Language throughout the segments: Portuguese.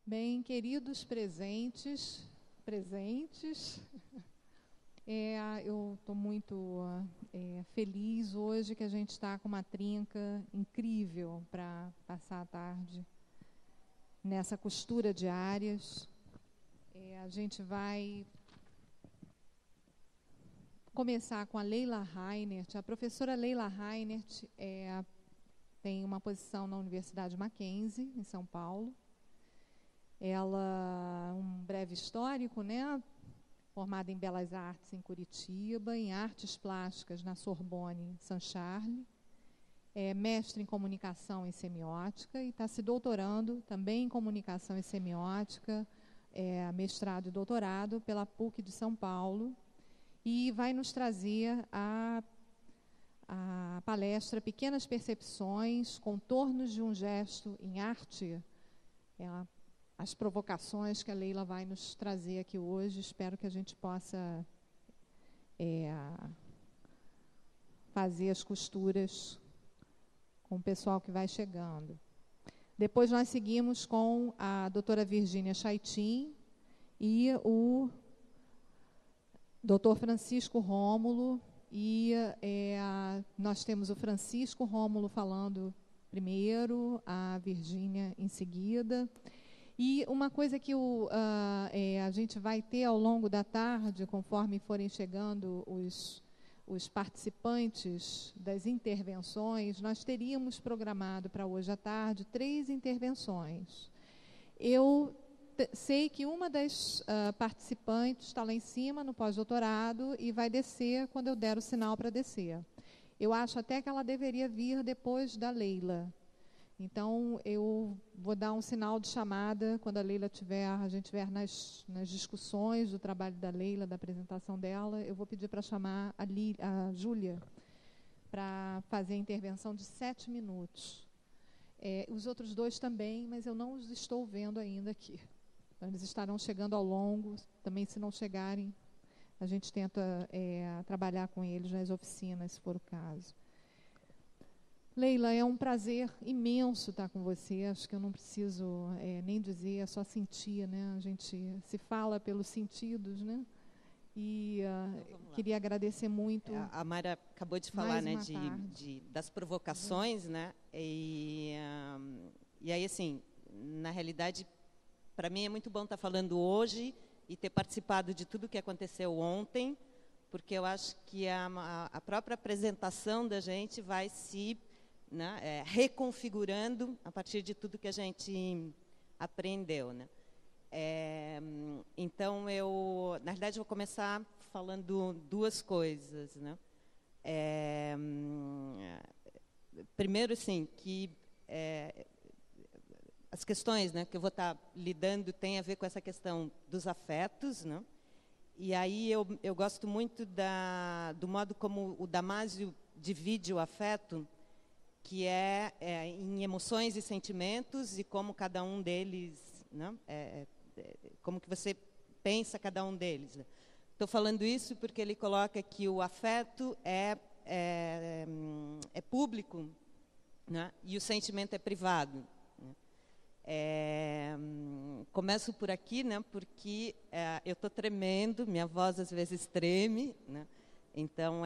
Bem, queridos presentes, eu estou muito feliz hoje que a gente está com uma trinca incrível para passar a tarde nessa costura de áreas. A gente vai começar com a Leila Reinert. A professora Leila Reinert tem uma posição na Universidade Mackenzie, em São Paulo. Ela, um breve histórico, né? Formada em Belas Artes em Curitiba, em Artes Plásticas na Sorbonne, San Charles, mestre em Comunicação e Semiótica e está se doutorando também em Comunicação e Semiótica, mestrado e doutorado pela PUC de São Paulo, e vai nos trazer a palestra Pequenas Percepções, Contornos de um Gesto em Arte, as provocações que a Leila vai nos trazer aqui hoje. Espero que a gente possa fazer as costuras com o pessoal que vai chegando. Depois nós seguimos com a doutora Virgínia Chaitin e o doutor Francisco Rômulo. E nós temos o Francisco Rômulo falando primeiro, a Virgínia em seguida. E uma coisa que a gente vai ter ao longo da tarde, conforme forem chegando os participantes das intervenções, nós teríamos programado para hoje à tarde 3 intervenções. Eu sei que uma das participantes está lá em cima, no pós-doutorado, e vai descer quando eu der o sinal para descer. Eu acho até que ela deveria vir depois da Leila. Então, eu vou dar um sinal de chamada quando a Leila a gente estiver nas discussões do trabalho da Leila, da apresentação dela. Eu vou pedir para chamar a Júlia para fazer a intervenção de 7 minutos. Os outros 2 também, mas eu não os estou vendo ainda aqui. Então, eles estarão chegando ao longo. Também, se não chegarem, a gente tenta trabalhar com eles nas oficinas, se for o caso. Leila, é um prazer imenso estar com você. Acho que eu não preciso nem dizer, é só sentir, né? A gente se fala pelos sentidos, né? E queria agradecer muito. A Mara acabou de falar, né, das provocações, né? E aí, assim, na realidade, para mim é muito bom estar falando hoje e ter participado de tudo que aconteceu ontem, porque eu acho que a própria apresentação da gente vai se reconfigurando a partir de tudo que a gente aprendeu, né? Então, na realidade, vou começar falando 2 coisas, né? Primeiro, assim, que as questões, né, que eu vou estar lidando têm a ver com essa questão dos afetos, né? E aí eu gosto muito do modo como o Damásio divide o afeto, que em emoções e sentimentos, e como cada um deles, né, como que você pensa cada um deles. Estou falando isso porque ele coloca que o afeto é público, né, e o sentimento é privado. Né. Começo por aqui, né, porque eu estou tremendo, minha voz às vezes treme, né, então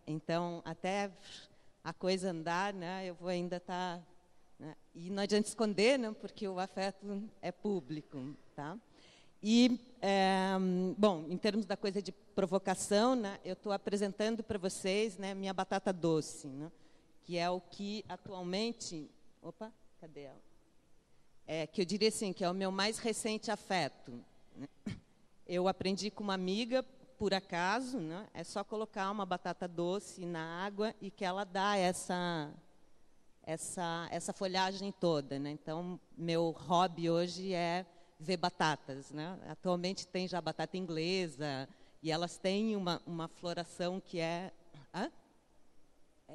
então até a coisa andar, né, eu vou ainda estar, né, e não adianta esconder, né, porque o afeto é público, tá? E bom, em termos da coisa de provocação, né, eu estou apresentando para vocês, né, minha batata doce, né, que é o que atualmente, cadê ela? Que eu diria assim, que é o meu mais recente afeto, né? Eu aprendi com uma amiga, por acaso, né? É só colocar uma batata doce na água e que ela dá essa folhagem toda, né? Então, meu hobby hoje é ver batatas, né? Atualmente tem já batata inglesa e elas têm uma floração que é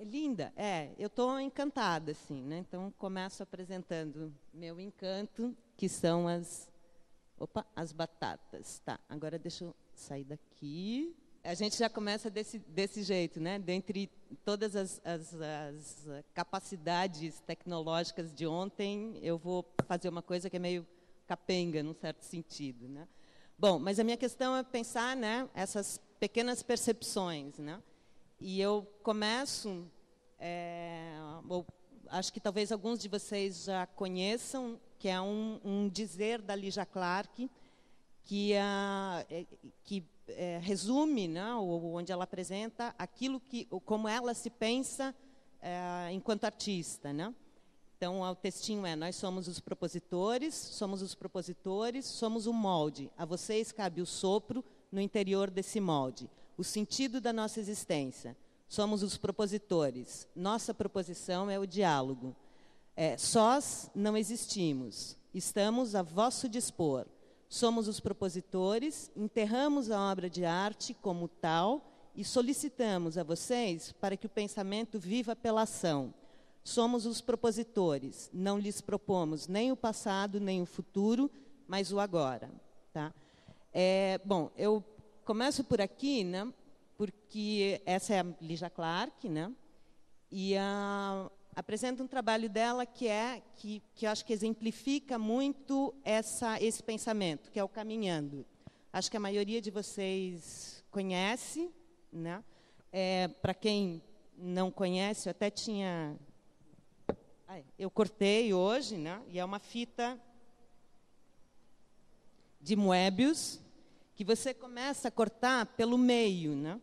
linda. Eu estou encantada, assim, né? Então, começo apresentando meu encanto, que são as batatas. Tá, agora deixa eu sair daqui. a gente já começa desse jeito, né? Dentre todas as capacidades tecnológicas de ontem, eu vou fazer uma coisa que é meio capenga, num certo sentido, né? Bom, mas a minha questão é pensar, né, essas pequenas percepções, né? E eu começo, acho que talvez alguns de vocês já conheçam, que é um dizer da Lígia Clark, que resume, né, onde ela apresenta aquilo como ela se pensa enquanto artista, né? Então, o textinho nós somos os propositores, somos o molde. A vocês cabe o sopro no interior desse molde, o sentido da nossa existência. Somos os propositores. Nossa proposição é o diálogo. Sós não existimos. Estamos a vosso dispor. Somos os propositores, enterramos a obra de arte como tal e solicitamos a vocês para que o pensamento viva pela ação. Somos os propositores, não lhes propomos nem o passado, nem o futuro, mas o agora. Tá? Bom, eu começo por aqui, né, porque essa é a Lígia Clark, né, e apresento um trabalho dela que eu acho que exemplifica muito esse pensamento, que é o Caminhando. Acho que a maioria de vocês conhece, né? Para quem não conhece, eu até tinha... Eu cortei hoje, né? E é uma fita de Moebius, que você começa a cortar pelo meio, né?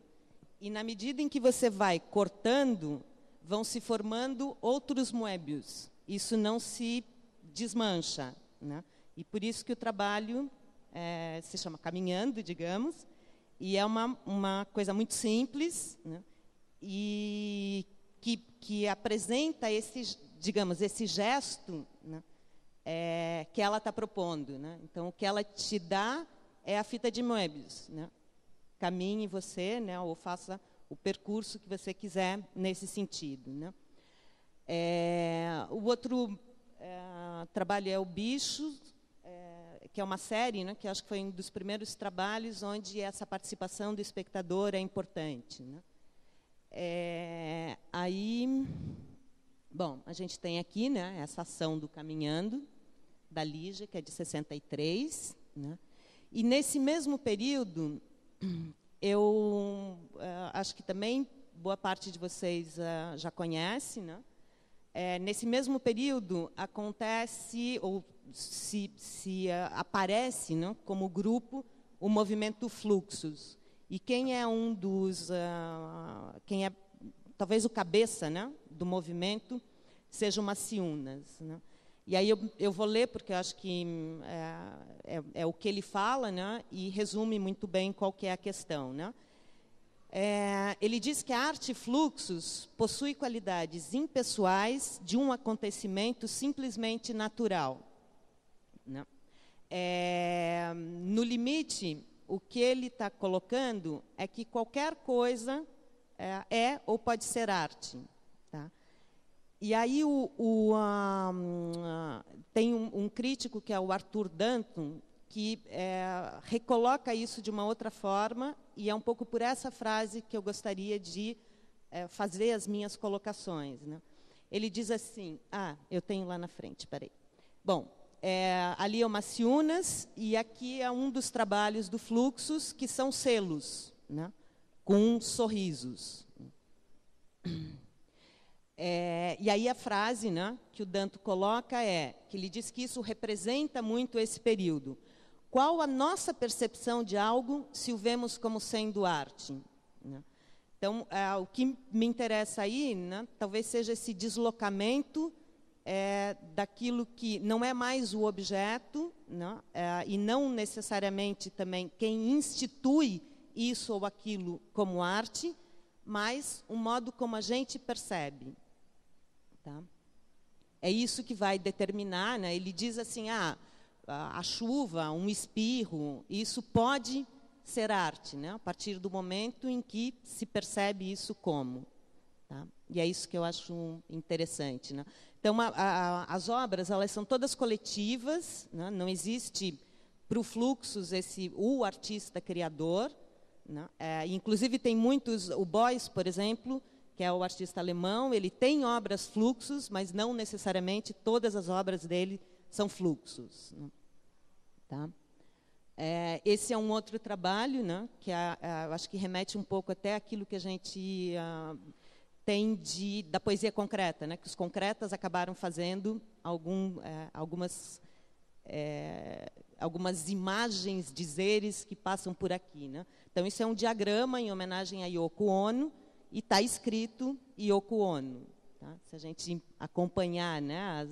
E na medida em que você vai cortando, vão se formando outros Moebius. Isso não se desmancha, né? E por isso que o trabalho se chama Caminhando, digamos, e é uma coisa muito simples, né? E que apresenta esse gesto, né, que ela está propondo, né? Então, o que ela te dá é a fita de Moebius, né? Caminhe você, né, ou faça o percurso que você quiser nesse sentido, né? O outro trabalho é o Bicho, que é uma série, né, que acho que foi um dos primeiros trabalhos onde essa participação do espectador é importante, né? Bom, a gente tem aqui, né, essa ação do Caminhando, da Lígia, que é de 63, né? E nesse mesmo período, eu acho que também boa parte de vocês já conhece, né? Nesse mesmo período acontece, ou se aparece, né, como grupo, o movimento Fluxus. E quem é quem é talvez o cabeça, né, do movimento, seja o Maciunas, né? E aí eu vou ler, porque eu acho que é o que ele fala, né, e resume muito bem qual que é a questão, né? Ele diz que a arte Fluxus possui qualidades impessoais de um acontecimento simplesmente natural, né? No limite, o que ele está colocando é que qualquer coisa ou pode ser arte. Tá? E aí tem um crítico, que é o Arthur Danton, que recoloca isso de uma outra forma, e é um pouco por essa frase que eu gostaria de fazer as minhas colocações, né? Ele diz assim, eu tenho lá na frente, peraí. Bom, ali é o Maciunas, e aqui é um dos trabalhos do Fluxus, que são selos, né, com sorrisos. E aí a frase, né, que o Danton coloca que ele diz que isso representa muito esse período. Qual a nossa percepção de algo se o vemos como sendo arte? Né? Então, o que me interessa aí, né, talvez seja esse deslocamento daquilo que não é mais o objeto, né, e não necessariamente também quem institui isso ou aquilo como arte, mas o modo como a gente percebe. Tá? É isso que vai determinar, né? Ele diz assim, a chuva, um espirro, isso pode ser arte, né? A partir do momento em que se percebe isso como. Tá? E é isso que eu acho interessante, né? Então, as obras, elas são todas coletivas, né? Não existe para o Fluxus o artista criador, né? Inclusive, tem muitos... O Beuys, por exemplo, que é o artista alemão, ele tem obras fluxos, mas não necessariamente todas as obras dele são fluxos, né? Tá? Esse é um outro trabalho, né, que eu acho que remete um pouco até àquilo que a gente tem da poesia concreta, né, que os concretas acabaram fazendo algumas imagens, dizeres que passam por aqui, né? Então, isso é um diagrama em homenagem a Yoko Ono, e está escrito Yoko Ono. Tá? Se a gente acompanhar, né,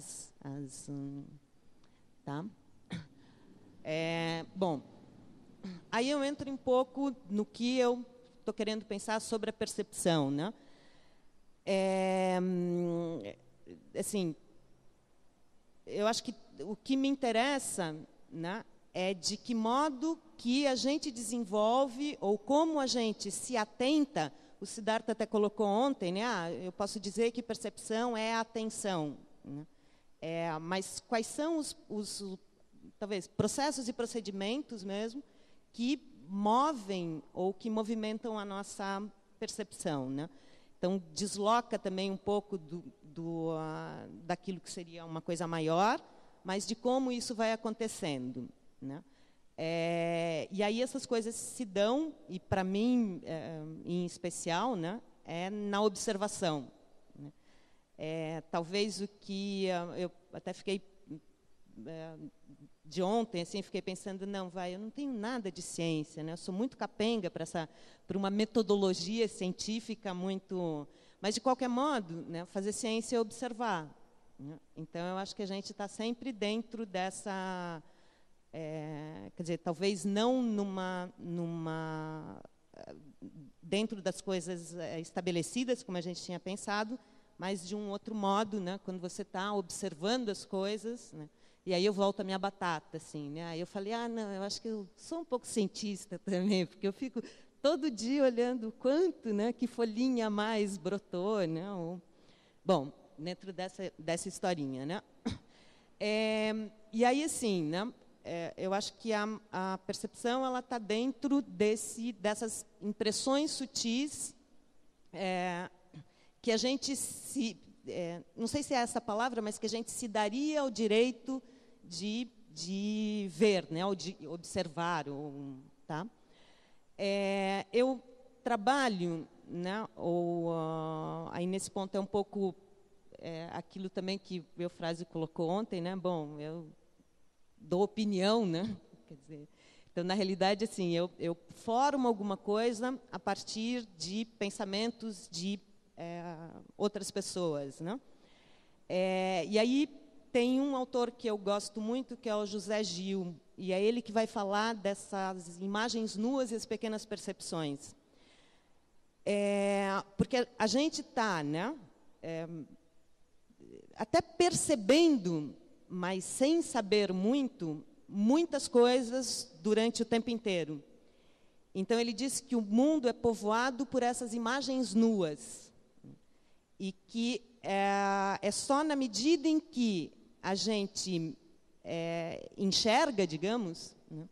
tá? Bom, aí eu entro um pouco no que eu estou querendo pensar sobre a percepção, né? Assim, eu acho que o que me interessa, né, é de que modo que a gente desenvolve ou como a gente se atenta. O Siddhartha até colocou ontem, né? Eu posso dizer que percepção é atenção, né? Mas quais são os talvez processos e procedimentos mesmo que movem ou que movimentam a nossa percepção, né? Então, desloca também um pouco daquilo que seria uma coisa maior, mas de como isso vai acontecendo, né? E aí essas coisas se dão, e para mim, em especial, né, na observação, né? Talvez o que eu até fiquei de ontem, assim, fiquei pensando, eu não tenho nada de ciência, né? Eu sou muito capenga para uma metodologia científica muito... Mas, de qualquer modo, né, fazer ciência é observar, né? Então, eu acho que a gente está sempre dentro dessa... quer dizer, talvez não dentro das coisas estabelecidas, como a gente tinha pensado, mas de um outro modo, né, quando você está observando as coisas, né? E aí eu volto à minha batata, assim, né? Aí eu falei, não, eu acho que eu sou um pouco cientista também, porque eu fico todo dia olhando o quanto, né, que folhinha a mais brotou, né? Bom, dentro dessa historinha, né? E aí, assim, né, eu acho que a percepção ela está dentro dessas impressões sutis que a gente não sei se é essa palavra, mas que a gente se daria o direito de ver, né, ou de observar, tá? Eu trabalho, né, aí nesse ponto é um pouco aquilo também que o Eufrásio colocou ontem, né? Bom, eu dou opinião, né? Quer dizer, então, na realidade, assim, eu formo alguma coisa a partir de pensamentos de outras pessoas, né? E aí tem um autor que eu gosto muito, que é o José Gil, e é ele que vai falar dessas imagens nuas e as pequenas percepções. Porque a gente está, né, até percebendo, mas sem saber muitas coisas durante o tempo inteiro. Então, ele diz que o mundo é povoado por essas imagens nuas, e que é só na medida em que a gente enxerga, digamos, né,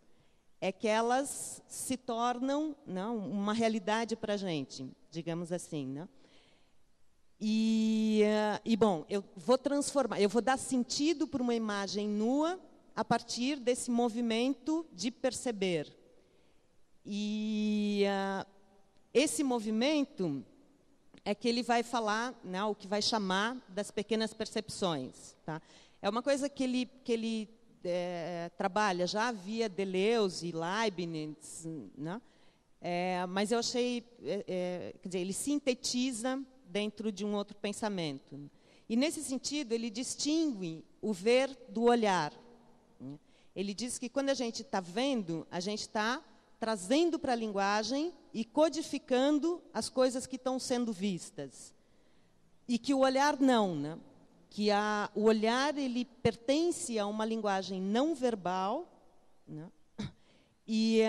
é que elas se tornam, não, uma realidade para a gente, digamos assim, né? E bom, eu vou dar sentido para uma imagem nua a partir desse movimento de perceber. E esse movimento é que ele vai falar, né, o que vai chamar das pequenas percepções, tá? É uma coisa que ele trabalha, já havia Deleuze e Leibniz, né? Mas eu achei, quer dizer, ele sintetiza dentro de um outro pensamento. E, nesse sentido, ele distingue o ver do olhar. Ele diz que, quando a gente está vendo, a gente está trazendo para a linguagem e codificando as coisas que estão sendo vistas. E que o olhar não, né? Que o olhar ele pertence a uma linguagem não verbal, né? E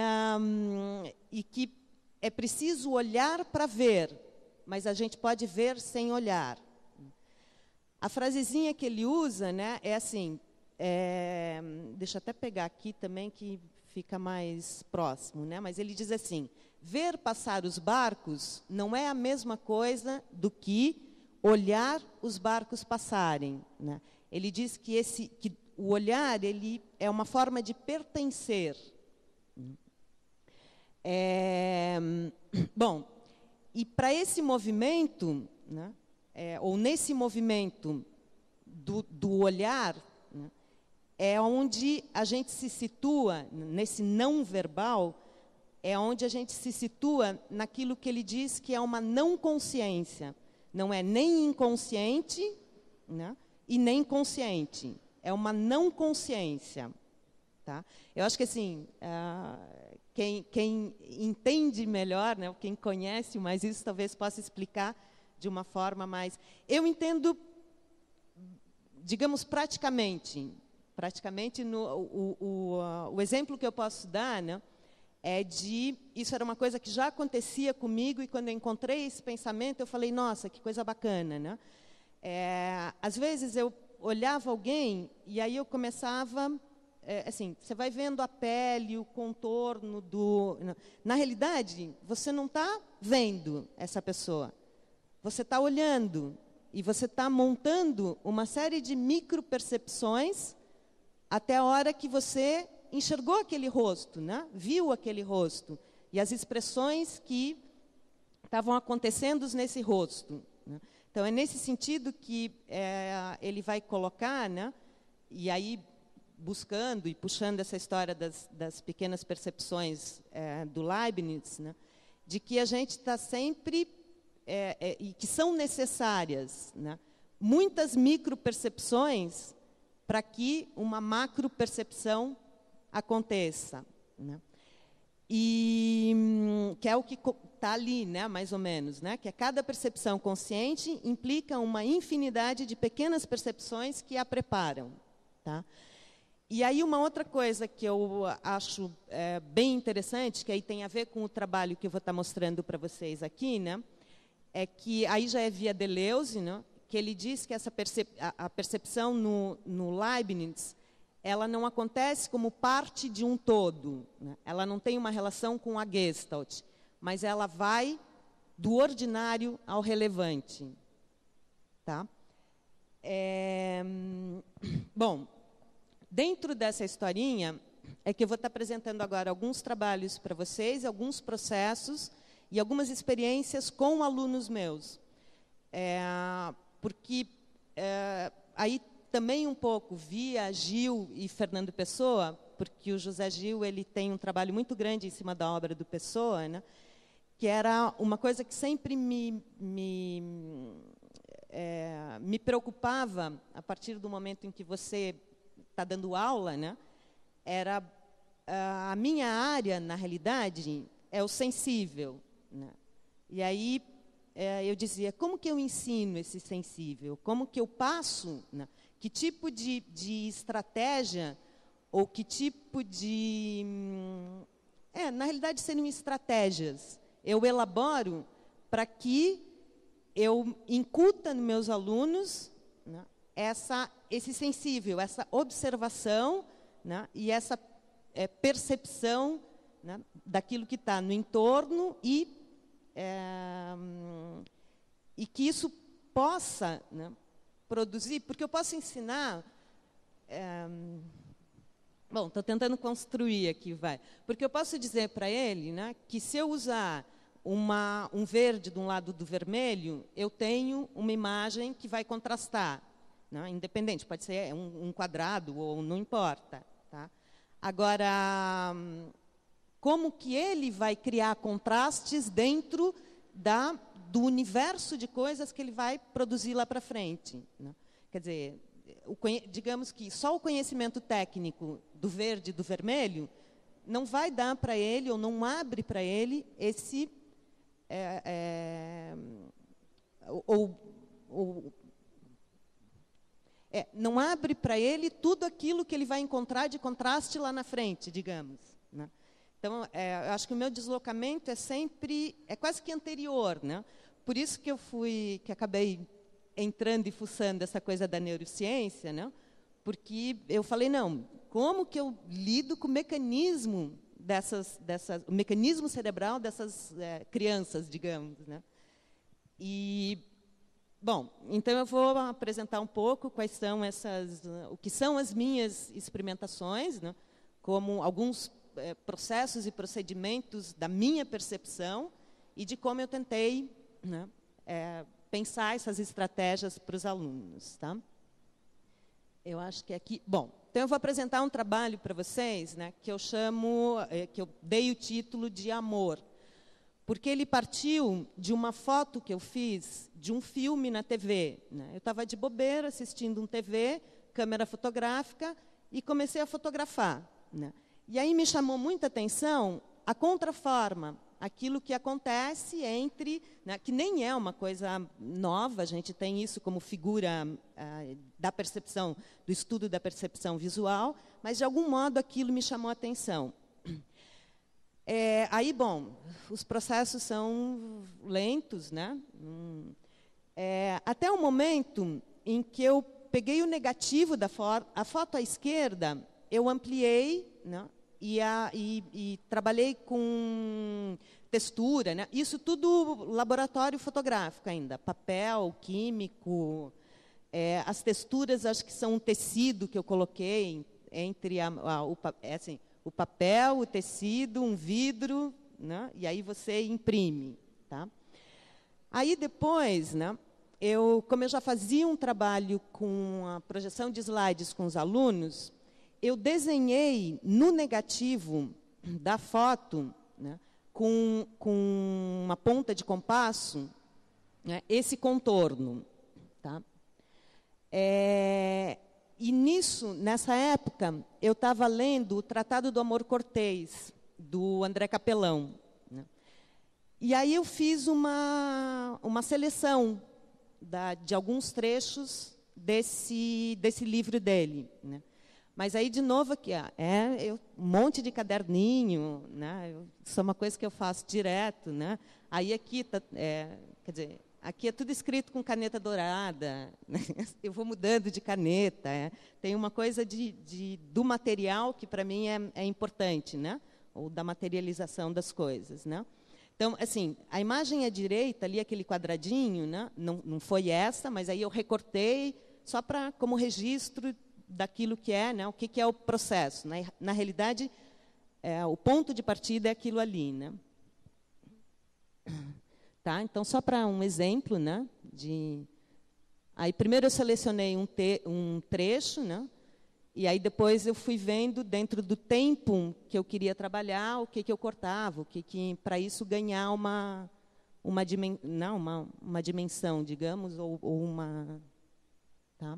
que é preciso olhar para ver, mas a gente pode ver sem olhar. A frasezinha que ele usa, né, é assim, deixa eu até pegar aqui também, que fica mais próximo, né? Mas ele diz assim: ver passar os barcos não é a mesma coisa do que olhar os barcos passarem, né? Ele diz que o olhar ele é uma forma de pertencer. Bom, e para esse movimento, né, ou nesse movimento do olhar, né, é onde a gente se situa, nesse não verbal, é onde a gente se situa naquilo que ele diz que é uma não consciência. Não é nem inconsciente, né, e nem consciente. É uma não consciência. Tá? Eu acho que assim, quem entende melhor, né, quem conhece mais isso, talvez possa explicar de uma forma mais... Eu entendo, digamos, praticamente o exemplo que eu posso dar, né, é de... Isso era uma coisa que já acontecia comigo, e quando eu encontrei esse pensamento, eu falei, nossa, que coisa bacana, né? Às vezes eu olhava alguém e aí eu começava... assim, você vai vendo a pele, o contorno do... Na realidade, você não está vendo essa pessoa. Você está olhando e você está montando uma série de micropercepções até a hora que você enxergou aquele rosto, né? Viu aquele rosto e as expressões que estavam acontecendo nesse rosto, né? Então, é nesse sentido que ele vai colocar, né? E aí, buscando e puxando essa história das pequenas percepções do Leibniz, né? De que a gente está sempre... e que são necessárias, né, muitas micropercepções para que uma macropercepção aconteça, né? E que é o que está ali, né, mais ou menos, né, que é cada percepção consciente implica uma infinidade de pequenas percepções que a preparam, tá? E aí uma outra coisa que eu acho bem interessante, que aí tem a ver com o trabalho que eu vou estar mostrando para vocês aqui, né, é que aí já é via Deleuze, né, que ele diz que essa a percepção no Leibniz, ela não acontece como parte de um todo, né? Ela não tem uma relação com a Gestalt, mas ela vai do ordinário ao relevante. Tá? Bom, dentro dessa historinha, é que eu vou estar apresentando agora alguns trabalhos para vocês, alguns processos e algumas experiências com alunos meus. Porque aí também um pouco via Gil e Fernando Pessoa, porque o José Gil ele tem um trabalho muito grande em cima da obra do Pessoa, né, que era uma coisa que sempre me preocupava a partir do momento em que você está dando aula, né, era a minha área, na realidade, é o sensível, né? E aí eu dizia, como que eu ensino esse sensível? Como que eu passo, né? Que tipo de estratégia, ou que tipo de... na realidade, seriam estratégias. Eu elaboro para que eu incuta nos meus alunos, né, esse sensível, essa observação, né, e essa percepção, né, daquilo que está no entorno e que isso possa, né, produzir, porque eu posso ensinar... bom, estou tentando construir aqui, vai. Porque eu posso dizer para ele, né, que se eu usar um verde de um lado do vermelho, eu tenho uma imagem que vai contrastar, né, independente, pode ser um quadrado ou não importa. Tá? Agora, como que ele vai criar contrastes dentro do universo de coisas que ele vai produzir lá para frente, né? Quer dizer, digamos que só o conhecimento técnico do verde e do vermelho não vai dar para ele, ou não abre para ele esse... não abre para ele tudo aquilo que ele vai encontrar de contraste lá na frente, digamos, né? Então, eu acho que o meu deslocamento é quase que anterior, né? Por isso que que acabei entrando e fuçando essa coisa da neurociência, né? Porque eu falei, não, como que eu lido com o mecanismo o mecanismo cerebral dessas crianças, digamos, né? E bom, então eu vou apresentar um pouco quais são o que são as minhas experimentações, né? Como alguns processos e procedimentos da minha percepção e de como eu tentei, né, pensar essas estratégias para os alunos, tá? Eu acho que aqui, bom, então eu vou apresentar um trabalho para vocês, né, que eu chamo, que eu dei o título de Amor, porque ele partiu de uma foto que eu fiz de um filme na TV, né? Eu estava de bobeira assistindo um TV, câmera fotográfica, e comecei a fotografar, né? E aí me chamou muita atenção a contraforma, aquilo que acontece entre, né, que nem é uma coisa nova, a gente tem isso como figura da percepção, do estudo da percepção visual, mas, de algum modo, aquilo me chamou a atenção. Aí, bom, os processos são lentos, né? Até o momento em que eu peguei o negativo da foto, a foto à esquerda, eu ampliei, né? E trabalhei com textura, né? Isso tudo laboratório fotográfico ainda, papel, químico, as texturas acho que são um tecido que eu coloquei entre o papel, o tecido, um vidro, né? E aí você imprime, tá? Aí depois, né? Como eu já fazia um trabalho com a projeção de slides com os alunos, eu desenhei no negativo da foto, né, com uma ponta de compasso, né, esse contorno. Tá? E nessa época, eu estava lendo o Tratado do Amor Cortês, do André Capelão. Né? E aí eu fiz uma seleção de alguns trechos desse livro dele. Né? Mas aí, de novo, aqui, um monte de caderninho, né? Isso é uma coisa que eu faço direto. Né? Aí aqui, quer dizer, aqui é tudo escrito com caneta dourada. Né? Eu vou mudando de caneta. Tem uma coisa do material que, para mim, é importante, né? Ou da materialização das coisas. Né? Então, assim, a imagem à direita, ali, aquele quadradinho, né? Não foi essa, mas aí eu recortei só como registro daquilo que né, o que é o processo. Na realidade, o ponto de partida é aquilo ali. Né? Tá? Então, só para um exemplo, né, aí primeiro eu selecionei um trecho, né, e aí depois eu fui vendo, dentro do tempo que eu queria trabalhar, o que eu cortava, para isso ganhar uma dimensão, digamos, ou uma... Tá?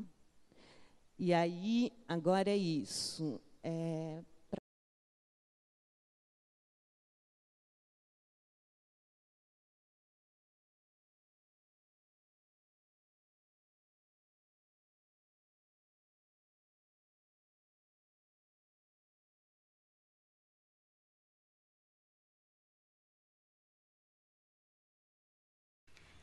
E aí, agora é isso.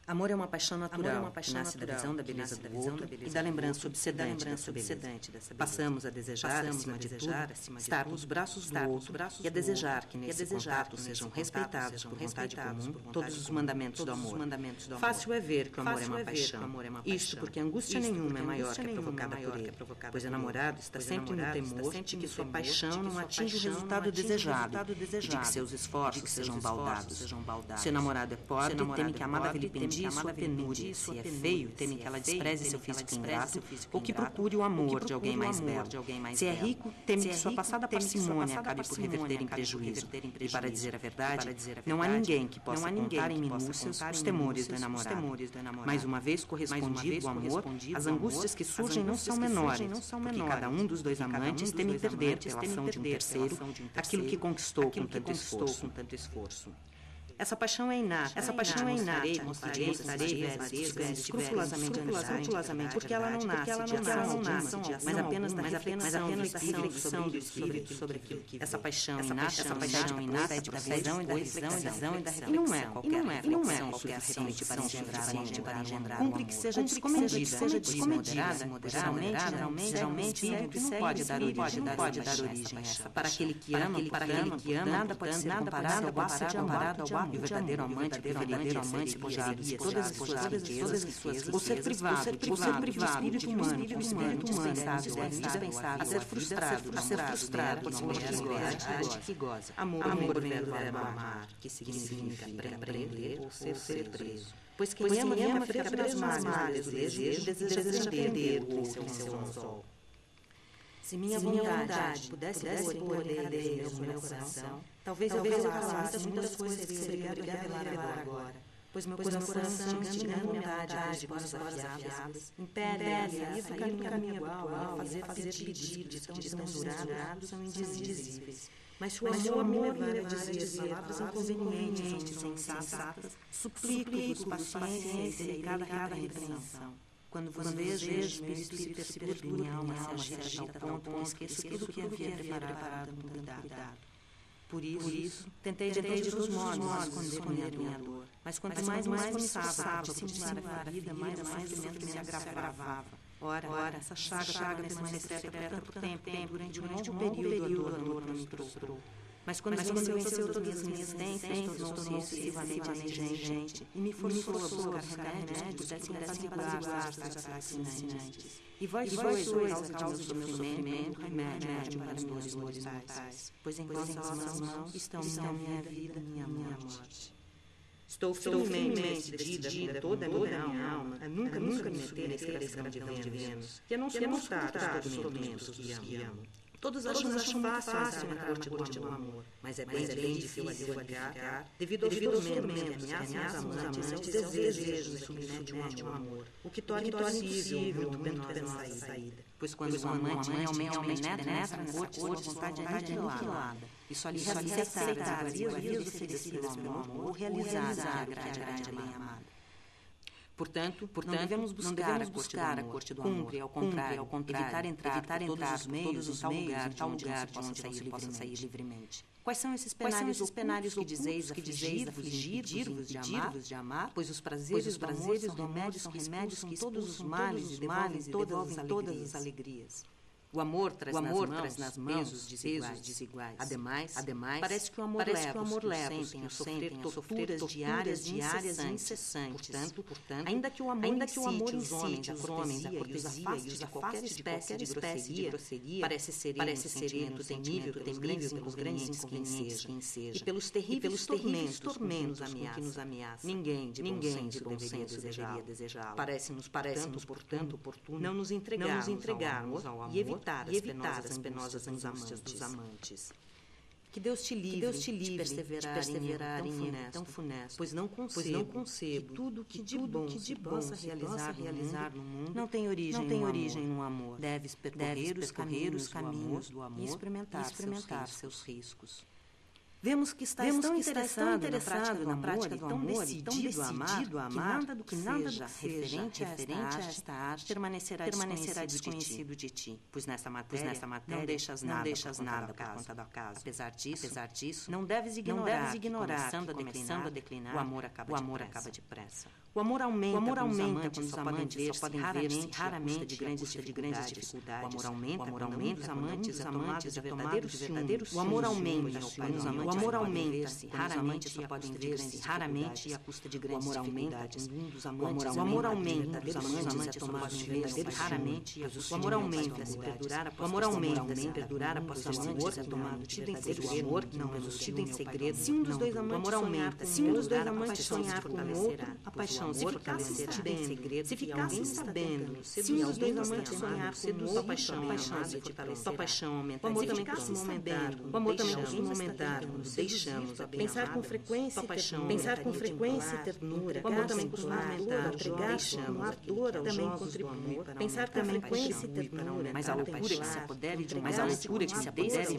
Amor é uma paixão natural, que nasce da visão da beleza do outro e da lembrança obsedante dessa beleza. Passamos a desejar, acima de tudo, estar nos braços do outro e a desejar que nesse contato sejam respeitados por vontade comum todos os mandamentos do amor. Fácil é ver que o amor é uma paixão. Isto porque angústia nenhuma é maior que a provocada por ele, pois o namorado está sempre no temor de que sua paixão não atinja o resultado desejado e de que seus esforços sejam baldados. Se o namorado é pobre, teme que a amada vilipendie sua penúria. Se é feio, teme que ela despreze seu físico ingrato ou que procure o amor de alguém mais belo. Se é rico, teme que sua passada parcimônia acabe por reverter em prejuízo. E, para dizer a verdade, não há ninguém que possa contar em minúcias os temores do enamorado. Mais uma vez correspondido o amor, as angústias que surgem não são menores, porque cada um dos dois amantes teme perder pela ação de um terceiro aquilo que conquistou com tanto esforço. Essa paixão é inata. Mostrarei, escrupulosamente, porque ela não nasce de ação, mas apenas da reflexão do espírito sobre aquilo que essa paixão inata procede da visão e da reflexão. E não é qualquer suficiente para engendrar. Cumpre que seja descomedida, moderadamente, geralmente não pode dar origem a essa. Para aquele que ama, nada pode ser comparado ao ato de amar. E o verdadeiro amante despojaria de todas as suas riquezas, ou ser privado de espírito humano, indispensável, a ser frustrado, que goza. Amor vem do verbo amar, que significa prender ou ser preso. Pois quem ama fica preso nas malhas do desejo, deseja prender o outro em seu anzol. Se minha vontade pudesse pôr ideias no meu coração, talvez eu revelasse muitas coisas que seria obrigado a revelar agora. Pois meu coração, instigando vontade de boas afiadas, impede e cair no caminho igual, fazer pedidos tão desmesurados, são indizíveis. Mas se o amor me levar a dizer palavras inconvenientes, insensatas, suplico-vos paciência e cada repreensão. Quando vos vejo, meu espírito se perdura, minha alma se agita a tal ponto, esqueço tudo o que havia preparado com cuidado. Por isso, tentei de todos os modos esconder minha dor. Mas quanto mais me esforçava por dissimular a vida, mais o sofrimento me agravava. Ora, essa chaga permaneceu por tanto tempo, durante um longo período a dor não me prostrou. Mas quando venceu todas as minhas tensões, tornou-se excessivamente exigente e me forçou a buscar remédios que pudessem apaziguar os ataques inantes. E vós sois a causa do meu sofrimento, remédio para as dores mortais, pois em vossas mãos estão minha vida e minha morte. Estou firmemente decidida toda a minha alma a nunca me meter nesse escravidão de Vênus, e a não suportar os tormentos que amo. Todos acham fácil na corte do amor, mas é bem difícil adiar, devido ao tormento que ameaça os amantes e aos desejos que submete um amor, o que torna impossível o momento pela saída. Pois quando o amante realmente penetra na corte, sua vontade é aniquilada, e só lhe resta aceitar as iguarias oferecidas pelo amor ou realizar a grade bem-amada. Portanto, não devemos buscar a corte do amor. Ao contrário, evitar entrar por todos os meios em tal lugar de onde não se possa sair livremente. Quais são esses penários que dizeis afligir-vos de amar? Pois os prazeres do amor são remédios que todos os males e devolvem todas as alegrias. O amor traz nas mãos pesos desiguais. Ademais, parece que o amor leva os que sentem a sofrer torturas diárias e incessantes. Portanto, ainda que o amor incite os homens a cortesia e os afaste de qualquer espécie de grosseria, parece ser um temível pelos grandes inconvenientes que enseja, e pelos terríveis tormentos que nos ameaçam. Ninguém de bom senso deveria desejá-lo. Parece-nos, portanto, oportuno não nos entregarmos ao amor e evitar as penosas angústias dos amantes. Que Deus te livre de perseverar em erro tão funesto, pois não concebo que tudo que de bom se possa realizar no mundo não tem origem no amor. Deves percorrer os caminhos do amor e experimentar seus riscos. Vemos que estás tão interessado na prática do amor e tão decidido a amar, que nada do que seja referente a esta arte permanecerá desconhecido de ti. Pois nessa matéria não deixas nada por conta do acaso. Apesar disso, não deves ignorar que, começando a declinar, o amor acaba depressa. O amor aumenta quando os amantes só podem ver-se raramente de grandes dificuldades. O amor aumenta quando os amantes é tomado de verdadeiros ciúmes. O amor aumenta raramente só podem ver-se raramente e à custa de grandes dificuldades. O amor aumenta quando os amantes é tomado de verdadeiros raramente. O amor aumenta se perdurar após o amor é tomado tido em segredo. Se um dos dois amantes sonhar com o outro, a paixão se ficasse sabendo, se um dos dois amantes sonhar com o outro, a paixão aumenta. O amor também costuma aumentar, nos deixamos pensar com frequência e ternura, também fundamental, deixamos ardor aos jogos do amor, pensar com frequência e ternura, mas a loucura que se apodere de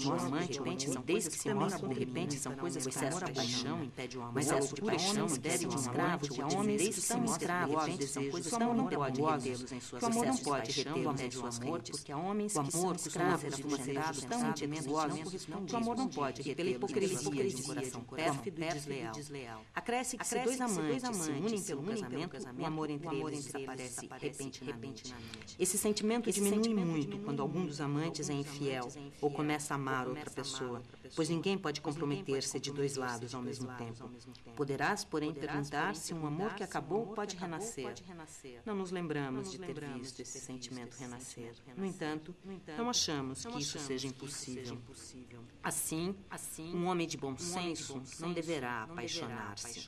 um amante, desde que se mostra de repente, são coisas que cessam a paixão, impede o amor, mas a loucura que se apodere de um escravo, de homens que são escravos, desejos, o amor não pode retê-los em suas excessos de paixão, impede o amor, porque há homens que são escravos de desejos tão impetuosos, o amor não pode retê-los pela hipocrisia de um coração pérfido e desleal. Acresce que se dois amantes se unem pelo casamento, o amor entre eles desaparece repentinamente. Esse sentimento diminui muito quando algum dos amantes é infiel ou começa a amar outra pessoa, pois ninguém pode comprometer-se de dois lados ao mesmo tempo. Poderás, porém, perguntar se um amor que acabou pode renascer. Não nos lembramos de ter visto esse sentimento renascer. No entanto, não achamos que isso seja impossível. Assim, um homem de bom senso não deverá apaixonar-se.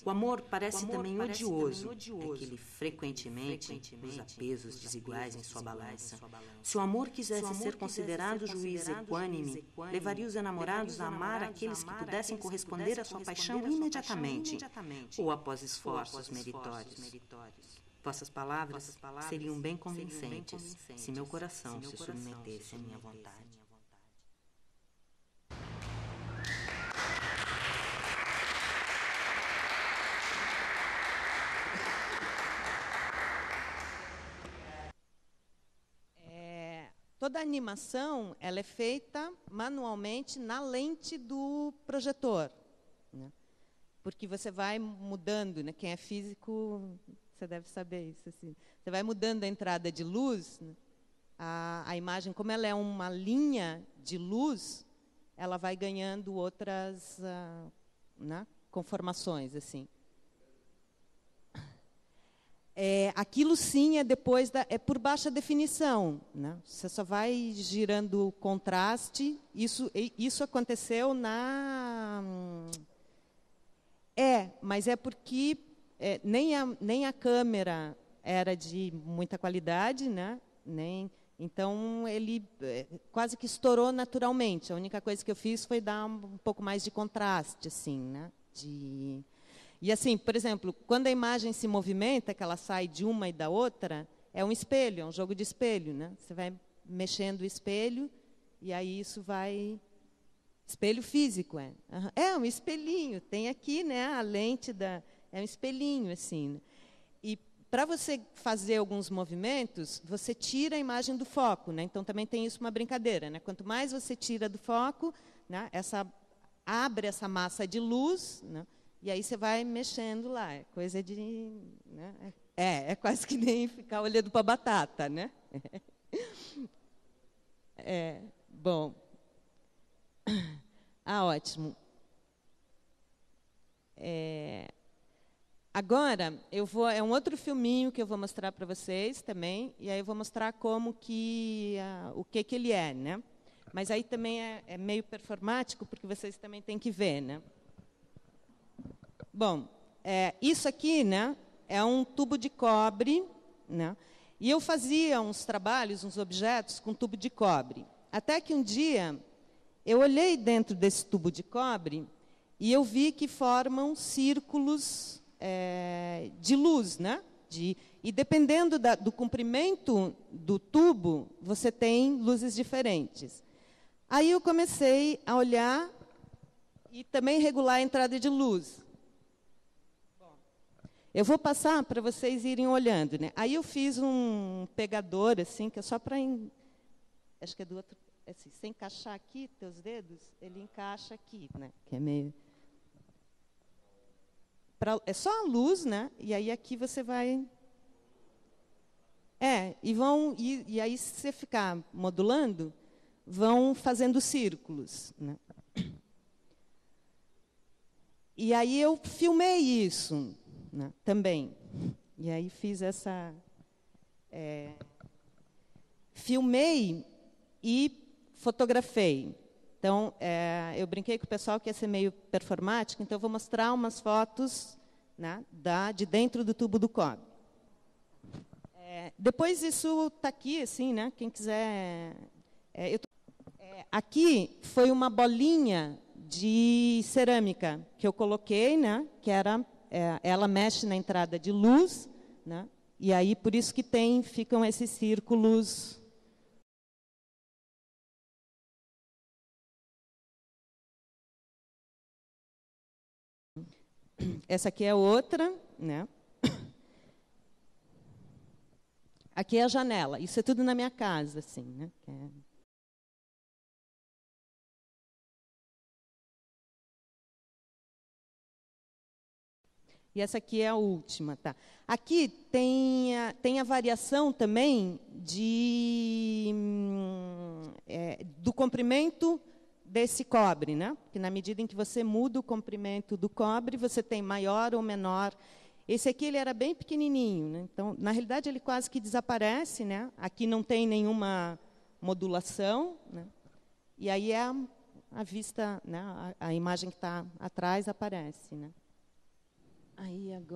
O amor parece também odioso àquele frequentemente usa pesos desiguais em sua balança. Se o amor quisesse ser considerado juiz equânime, levaria os enamorados a amar aqueles que pudessem corresponder à sua paixão imediatamente, ou após esforços meritórios. Vossas palavras seriam bem convincentes se meu coração se submetesse à minha vontade. Toda a animação ela é feita manualmente na lente do projetor, né? Porque você vai mudando, né? Quem é físico, você deve saber isso. Assim. Você vai mudando a entrada de luz, né? A imagem, como ela é uma linha de luz, ela vai ganhando outras né? Conformações, assim. Aquilo sim é depois é por baixa definição, né? Você só vai girando o contraste. Isso aconteceu mas é porque nem a câmera era de muita qualidade, né? Então ele quase que estourou naturalmente. A única coisa que eu fiz foi dar um pouco mais de contraste, assim, né? E assim, por exemplo, quando a imagem se movimenta, que ela sai de uma e da outra, é um espelho, é um jogo de espelho, né? Você vai mexendo o espelho e aí isso vai... Espelho físico, é. Uhum. É um espelhinho, tem aqui, né, a lente da... É um espelhinho, assim. Né? E para você fazer alguns movimentos, você tira a imagem do foco, né? Então também tem isso uma brincadeira, né? Quanto mais você tira do foco, né, abre essa massa de luz, né? E aí você vai mexendo lá, é coisa de... Né? É quase que nem ficar olhando para a batata, né? Bom. Ótimo. Agora, é um outro filminho que eu vou mostrar para vocês também, e aí eu vou mostrar como que... o que ele é, né? Mas aí também é meio performático, porque vocês também têm que ver, né? Bom, isso aqui, né, é um tubo de cobre, né, e eu fazia uns trabalhos, uns objetos com tubo de cobre. Até que um dia eu olhei dentro desse tubo de cobre e eu vi que formam círculos de luz, né? E dependendo do comprimento do tubo, você tem luzes diferentes. Aí eu comecei a olhar e também regular a entrada de luz. Eu vou passar para vocês irem olhando, né? Aí eu fiz um pegador, assim, que é só para... Acho que é do outro... Assim, se encaixar aqui, teus dedos, ele encaixa aqui, né? Que é meio... É só a luz, né? E aí aqui você vai... E aí, se você ficar modulando, vão fazendo círculos, né? E aí eu filmei isso, né, também. E aí fiz essa... filmei e fotografei. Então, eu brinquei com o pessoal que ia ser meio performático, então eu vou mostrar umas fotos, né, de dentro do tubo do cobre. Depois isso está aqui, assim, né, quem quiser... aqui foi uma bolinha de cerâmica que eu coloquei, né, que era, ela mexe na entrada de luz, né, e aí por isso que ficam esses círculos. Essa aqui é outra, né? Aqui é a janela. Isso é tudo na minha casa, assim, né? E essa aqui é a última, tá? Aqui tem a variação também do comprimento desse cobre, né? Que na medida em que você muda o comprimento do cobre, você tem maior ou menor. Esse aqui ele era bem pequenininho, né? Então, na realidade, ele quase que desaparece, né? Aqui não tem nenhuma modulação, né? E aí a vista, né? A imagem que está atrás aparece, né? Aí agora.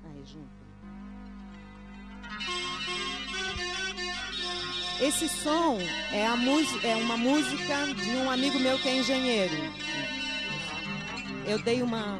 Aí junto. Esse som é uma música de um amigo meu que é engenheiro. Eu dei uma.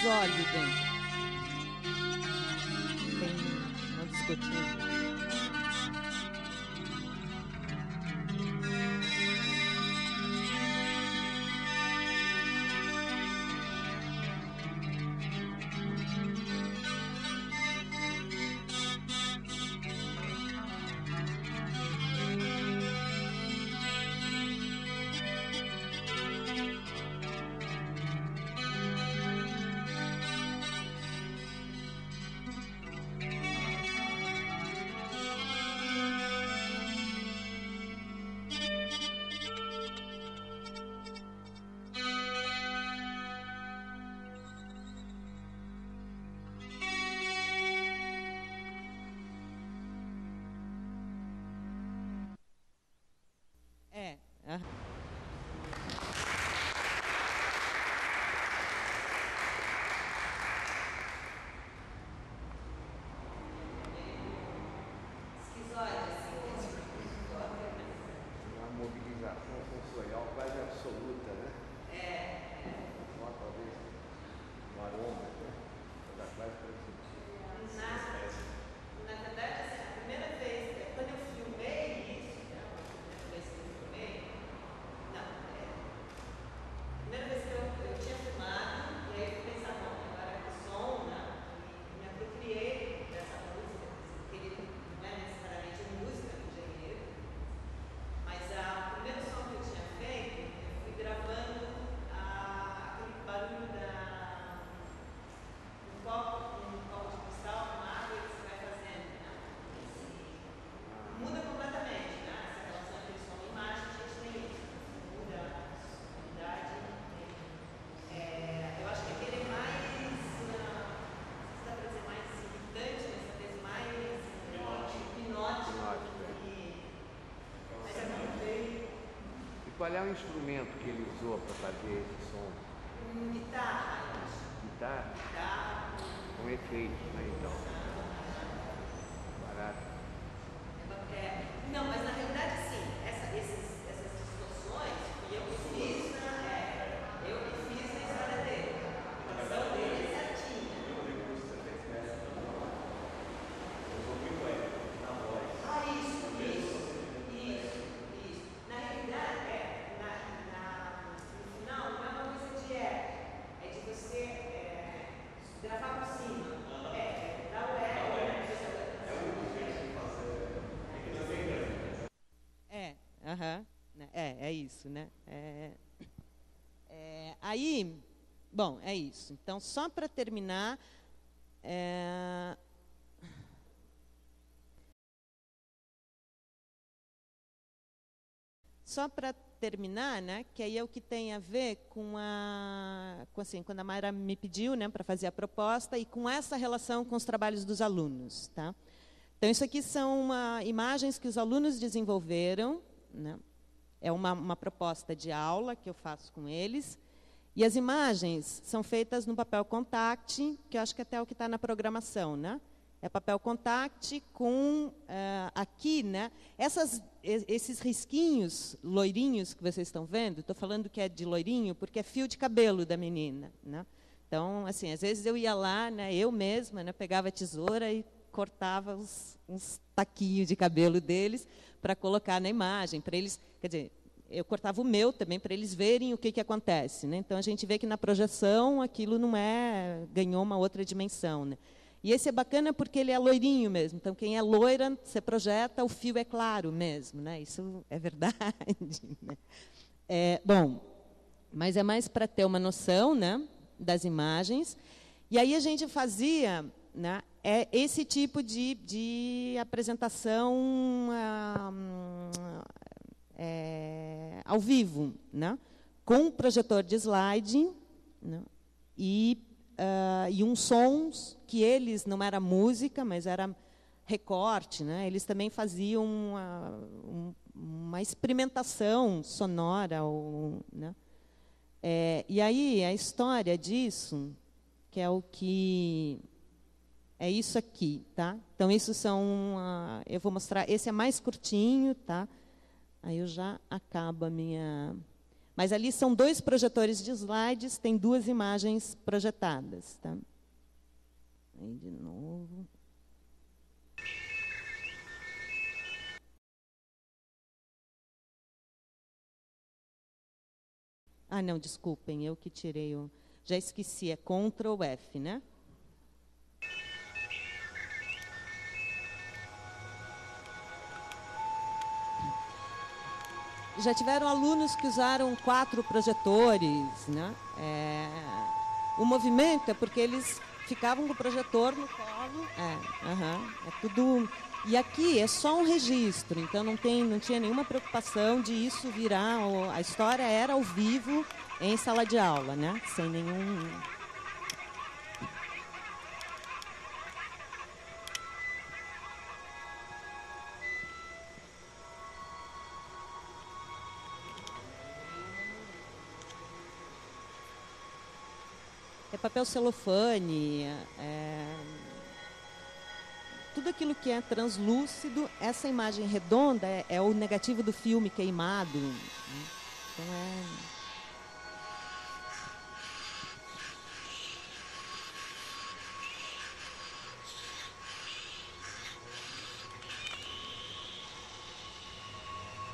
mais óleo dentro. Tem uma das gotinhas. Qual é o instrumento que ele usou para fazer esse som? Guitarra. Guitarra? Guitarra. Com efeitos, né, então? Barato. Não, mas na realidade sim, essas distorções que eu fiz, eu que fiz na história dele. A canção dele é certinha. Isso. Na realidade, no final, não é uma coisa de é de você gravar por cima. Dar o é isso, né? Aí, bom, é isso. Então, só para terminar, né, que aí é o que tem a ver com assim, quando a Mayra me pediu, né, para fazer a proposta e com essa relação com os trabalhos dos alunos, tá? Então, isso aqui são imagens que os alunos desenvolveram, né? É uma proposta de aula que eu faço com eles. E as imagens são feitas no papel contact, que eu acho que até é o que está na programação, né? É papel contact com, aqui, né? Esses risquinhos loirinhos que vocês estão vendo, estou falando que é de loirinho porque é fio de cabelo da menina, né? Então, assim, às vezes eu ia lá, né, eu mesma, né, pegava a tesoura e cortava uns taquinhos de cabelo deles para colocar na imagem, para eles, quer dizer, eu cortava o meu também para eles verem o que acontece, né? Então a gente vê que na projeção aquilo não ganhou uma outra dimensão, né? E esse é bacana porque ele é loirinho mesmo. Então quem é loira, você projeta, o fio é claro mesmo, né? Isso é verdade, né? Bom, mas é mais para ter uma noção, né, das imagens. E aí a gente fazia, né, esse tipo de apresentação ao vivo, né, com projetor de slide, né, e uns sons que eles, não era música, mas era recorte, né, eles também faziam uma experimentação sonora, né. E aí a história disso, que é o que é isso aqui, tá? Então isso são, eu vou mostrar, esse é mais curtinho, tá? Aí eu já acabo a minha Mas ali são 2 projetores de slides, tem 2 imagens projetadas. Tá? Aí, de novo. Ah, não, desculpem, eu que tirei o... Já esqueci, é Ctrl F, né? Já tiveram alunos que usaram 4 projetores, né? O movimento é porque eles ficavam com o projetor no colo. É tudo... E aqui é só um registro, então não tinha nenhuma preocupação de isso virar... A história era ao vivo em sala de aula, né? Sem nenhum... É papel celofane, tudo aquilo que é translúcido. Essa imagem redonda é o negativo do filme queimado.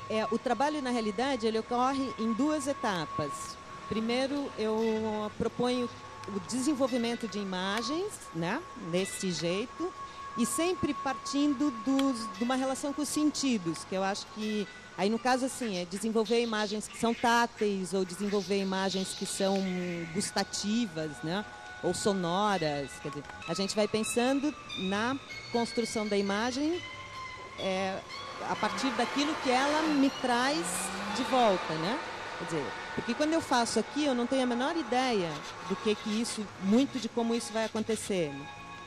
Então o trabalho, na realidade, ele ocorre em 2 etapas. Primeiro, eu proponho o desenvolvimento de imagens, né, desse jeito, e sempre partindo de uma relação com os sentidos, que eu acho que, aí no caso assim, é desenvolver imagens que são táteis, ou desenvolver imagens que são gustativas, né, ou sonoras. Quer dizer, a gente vai pensando na construção da imagem a partir daquilo que ela me traz de volta, né? Quer dizer, porque quando eu faço aqui, eu não tenho a menor ideia do que isso, muito de como isso vai acontecer.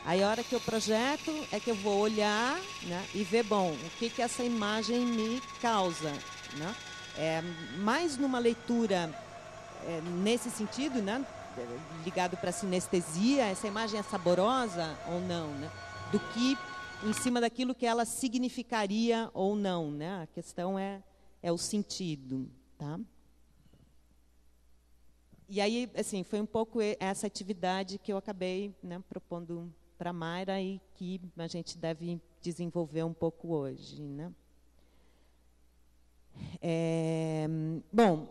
Aí, a hora que eu projeto, é que eu vou olhar, né, e ver, bom, o que essa imagem me causa, né? Mais numa leitura nesse sentido, né, ligado para a sinestesia, essa imagem é saborosa ou não, né? Do que em cima daquilo que ela significaria ou não, né? A questão é o sentido, tá? E aí, assim, foi um pouco essa atividade que eu acabei, né, propondo para a Mayra e que a gente deve desenvolver um pouco hoje, né? Bom,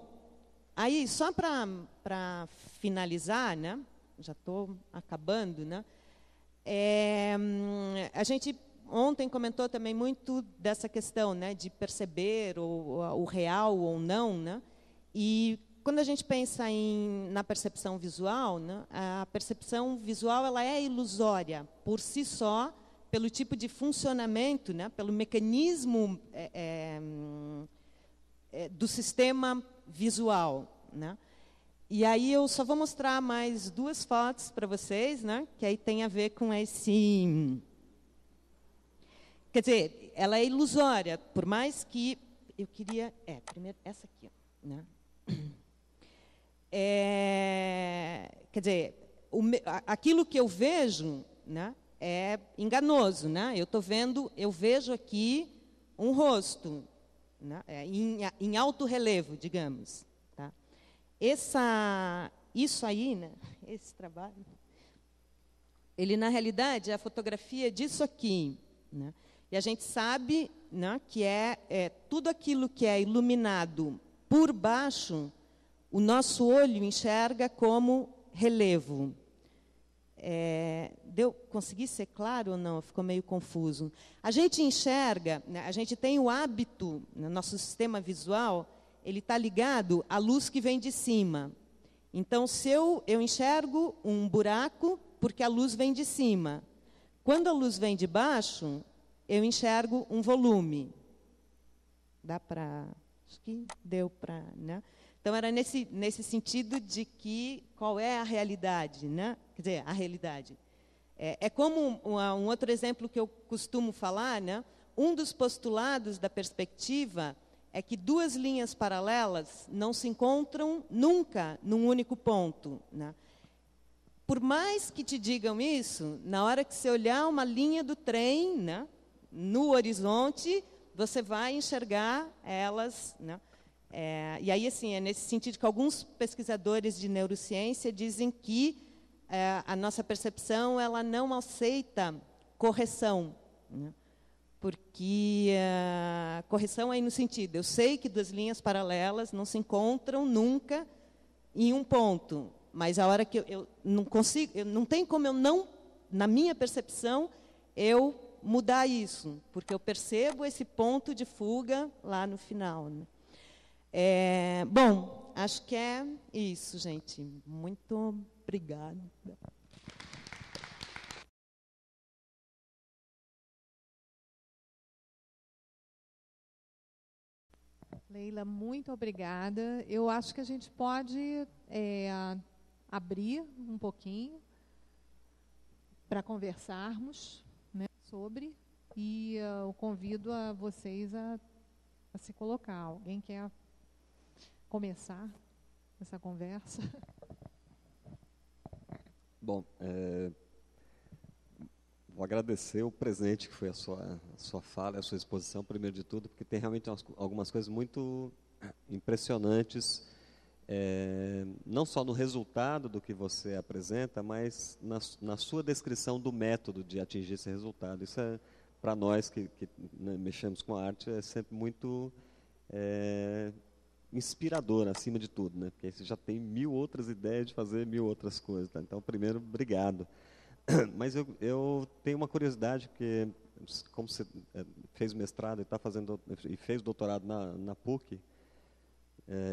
aí, só para finalizar, né? Já estou acabando, né? A gente ontem comentou também muito dessa questão, né, de perceber o real ou não, né? E quando a gente pensa na percepção visual, né, a percepção visual ela é ilusória por si só, pelo tipo de funcionamento, né, pelo mecanismo do sistema visual, né? E aí eu só vou mostrar mais 2 fotos para vocês, né, que aí tem a ver com esse... Quer dizer, ela é ilusória, por mais que eu queria... primeiro essa aqui, ó, né? Quer dizer, aquilo que eu vejo, né, é enganoso, né? Eu vejo aqui um rosto, né, em alto relevo, digamos. Tá? Isso aí, né, esse trabalho, ele na realidade é a fotografia disso aqui, né? E a gente sabe, né, que tudo aquilo que é iluminado por baixo, o nosso olho enxerga como relevo. Consegui ser claro ou não? Ficou meio confuso. A gente enxerga, né, a gente tem o hábito, no nosso sistema visual, ele está ligado à luz que vem de cima. Então, se eu enxergo um buraco, porque a luz vem de cima. Quando a luz vem de baixo, eu enxergo um volume. Dá para... Acho que deu para... Né? Então, era nesse sentido de que qual é a realidade, né? Quer dizer, a realidade. É como um outro exemplo que eu costumo falar, né? Um dos postulados da perspectiva é que 2 linhas paralelas não se encontram nunca num único ponto, né? Por mais que te digam isso, na hora que você olhar uma linha do trem, né, no horizonte, você vai enxergar elas, né? E aí, assim, é nesse sentido que alguns pesquisadores de neurociência dizem que a nossa percepção ela não aceita correção, né? Porque correção é aí no sentido, eu sei que duas linhas paralelas não se encontram nunca em um ponto, mas a hora que eu não consigo, não tem como eu não, na minha percepção, eu mudar isso, porque eu percebo esse ponto de fuga lá no final, né? Bom, acho que é isso, gente. Muito obrigada. Leila, muito obrigada. Eu acho que a gente pode abrir um pouquinho para conversarmos, né, sobre, e eu convido a vocês a se colocar. Alguém quer começar essa conversa? Bom, vou agradecer o presente que foi a sua fala, a sua exposição, primeiro de tudo, porque tem realmente algumas coisas muito impressionantes, não só no resultado do que você apresenta, mas na sua descrição do método de atingir esse resultado. Isso é, para nós que né, mexemos com a arte, é sempre muito inspirador, acima de tudo, né? Porque aí você já tem 1000 outras ideias de fazer 1000 outras coisas. Tá? Então, primeiro, obrigado. Mas eu tenho uma curiosidade, porque como você fez mestrado e fez doutorado na PUC,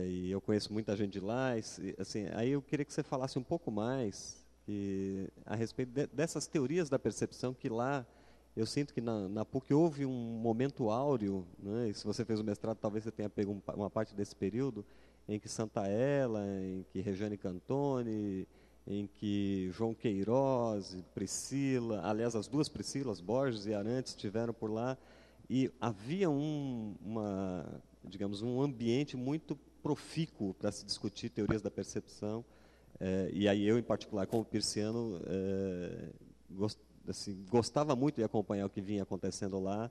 e eu conheço muita gente de lá, assim, aí eu queria que você falasse um pouco mais a respeito dessas teorias da percepção, que lá eu sinto que na PUC houve um momento áureo, né, e se você fez o mestrado talvez você tenha pego uma parte desse período, em que Santaella, em que Regiane Cantoni, em que João Queiroz, Priscila, aliás, as duas Priscilas, Borges e Arantes, estiveram por lá, e havia digamos, um ambiente muito profícuo para se discutir teorias da percepção, e aí eu, em particular, como Pirciano, gostava muito de acompanhar o que vinha acontecendo lá,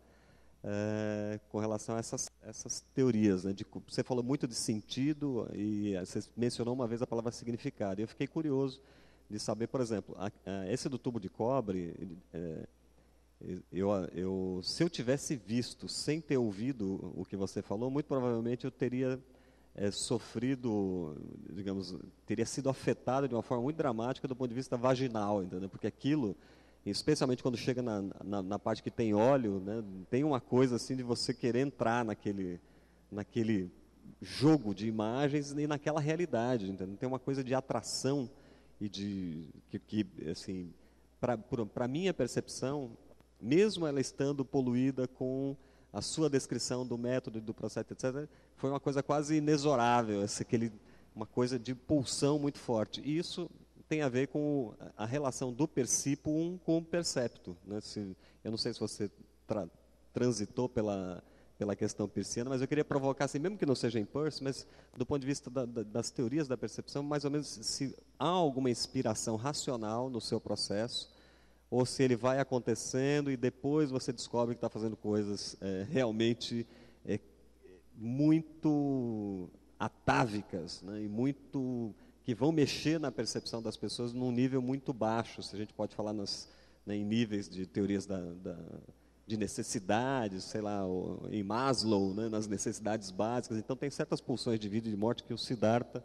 com relação a essas teorias, né? Você falou muito de sentido e você mencionou uma vez a palavra significado. Eu fiquei curioso de saber, por exemplo, esse do tubo de cobre, se eu tivesse visto sem ter ouvido o que você falou, muito provavelmente eu teria sofrido, digamos, teria sido afetado de uma forma muito dramática do ponto de vista vaginal, entendeu? Porque aquilo, especialmente quando chega na parte que tem óleo, né, tem uma coisa assim de você querer entrar naquele jogo de imagens e naquela realidade, entendeu? Tem uma coisa de atração e que assim, para minha percepção, mesmo ela estando poluída com a sua descrição do método, do processo, etc., foi uma coisa quase inexorável, uma coisa de pulsão muito forte. E isso tem a ver com a relação do percipo com o percepto, né? Eu não sei se você transitou pela questão pirciana, mas eu queria provocar, assim, mesmo que não seja em Peirce, mas do ponto de vista das teorias da percepção, mais ou menos se há alguma inspiração racional no seu processo, ou se ele vai acontecendo e depois você descobre que está fazendo coisas realmente muito atávicas, né, e muito que vão mexer na percepção das pessoas num nível muito baixo, se a gente pode falar em níveis de teorias de necessidades, sei lá, em Maslow, né, nas necessidades básicas. Então tem certas pulsões de vida e de morte que o Siddhartha,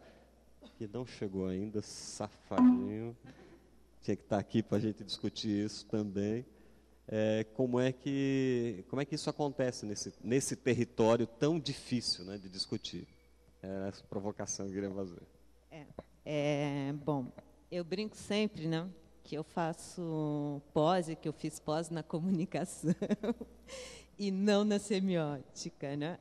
que não chegou ainda, safadinho, tinha que estar aqui para a gente discutir isso também. Como é que isso acontece nesse território tão difícil, né, de discutir? Era essa provocação que eu queria fazer. Bom, eu brinco sempre, né, que eu que eu fiz pós na comunicação e não na semiótica, né?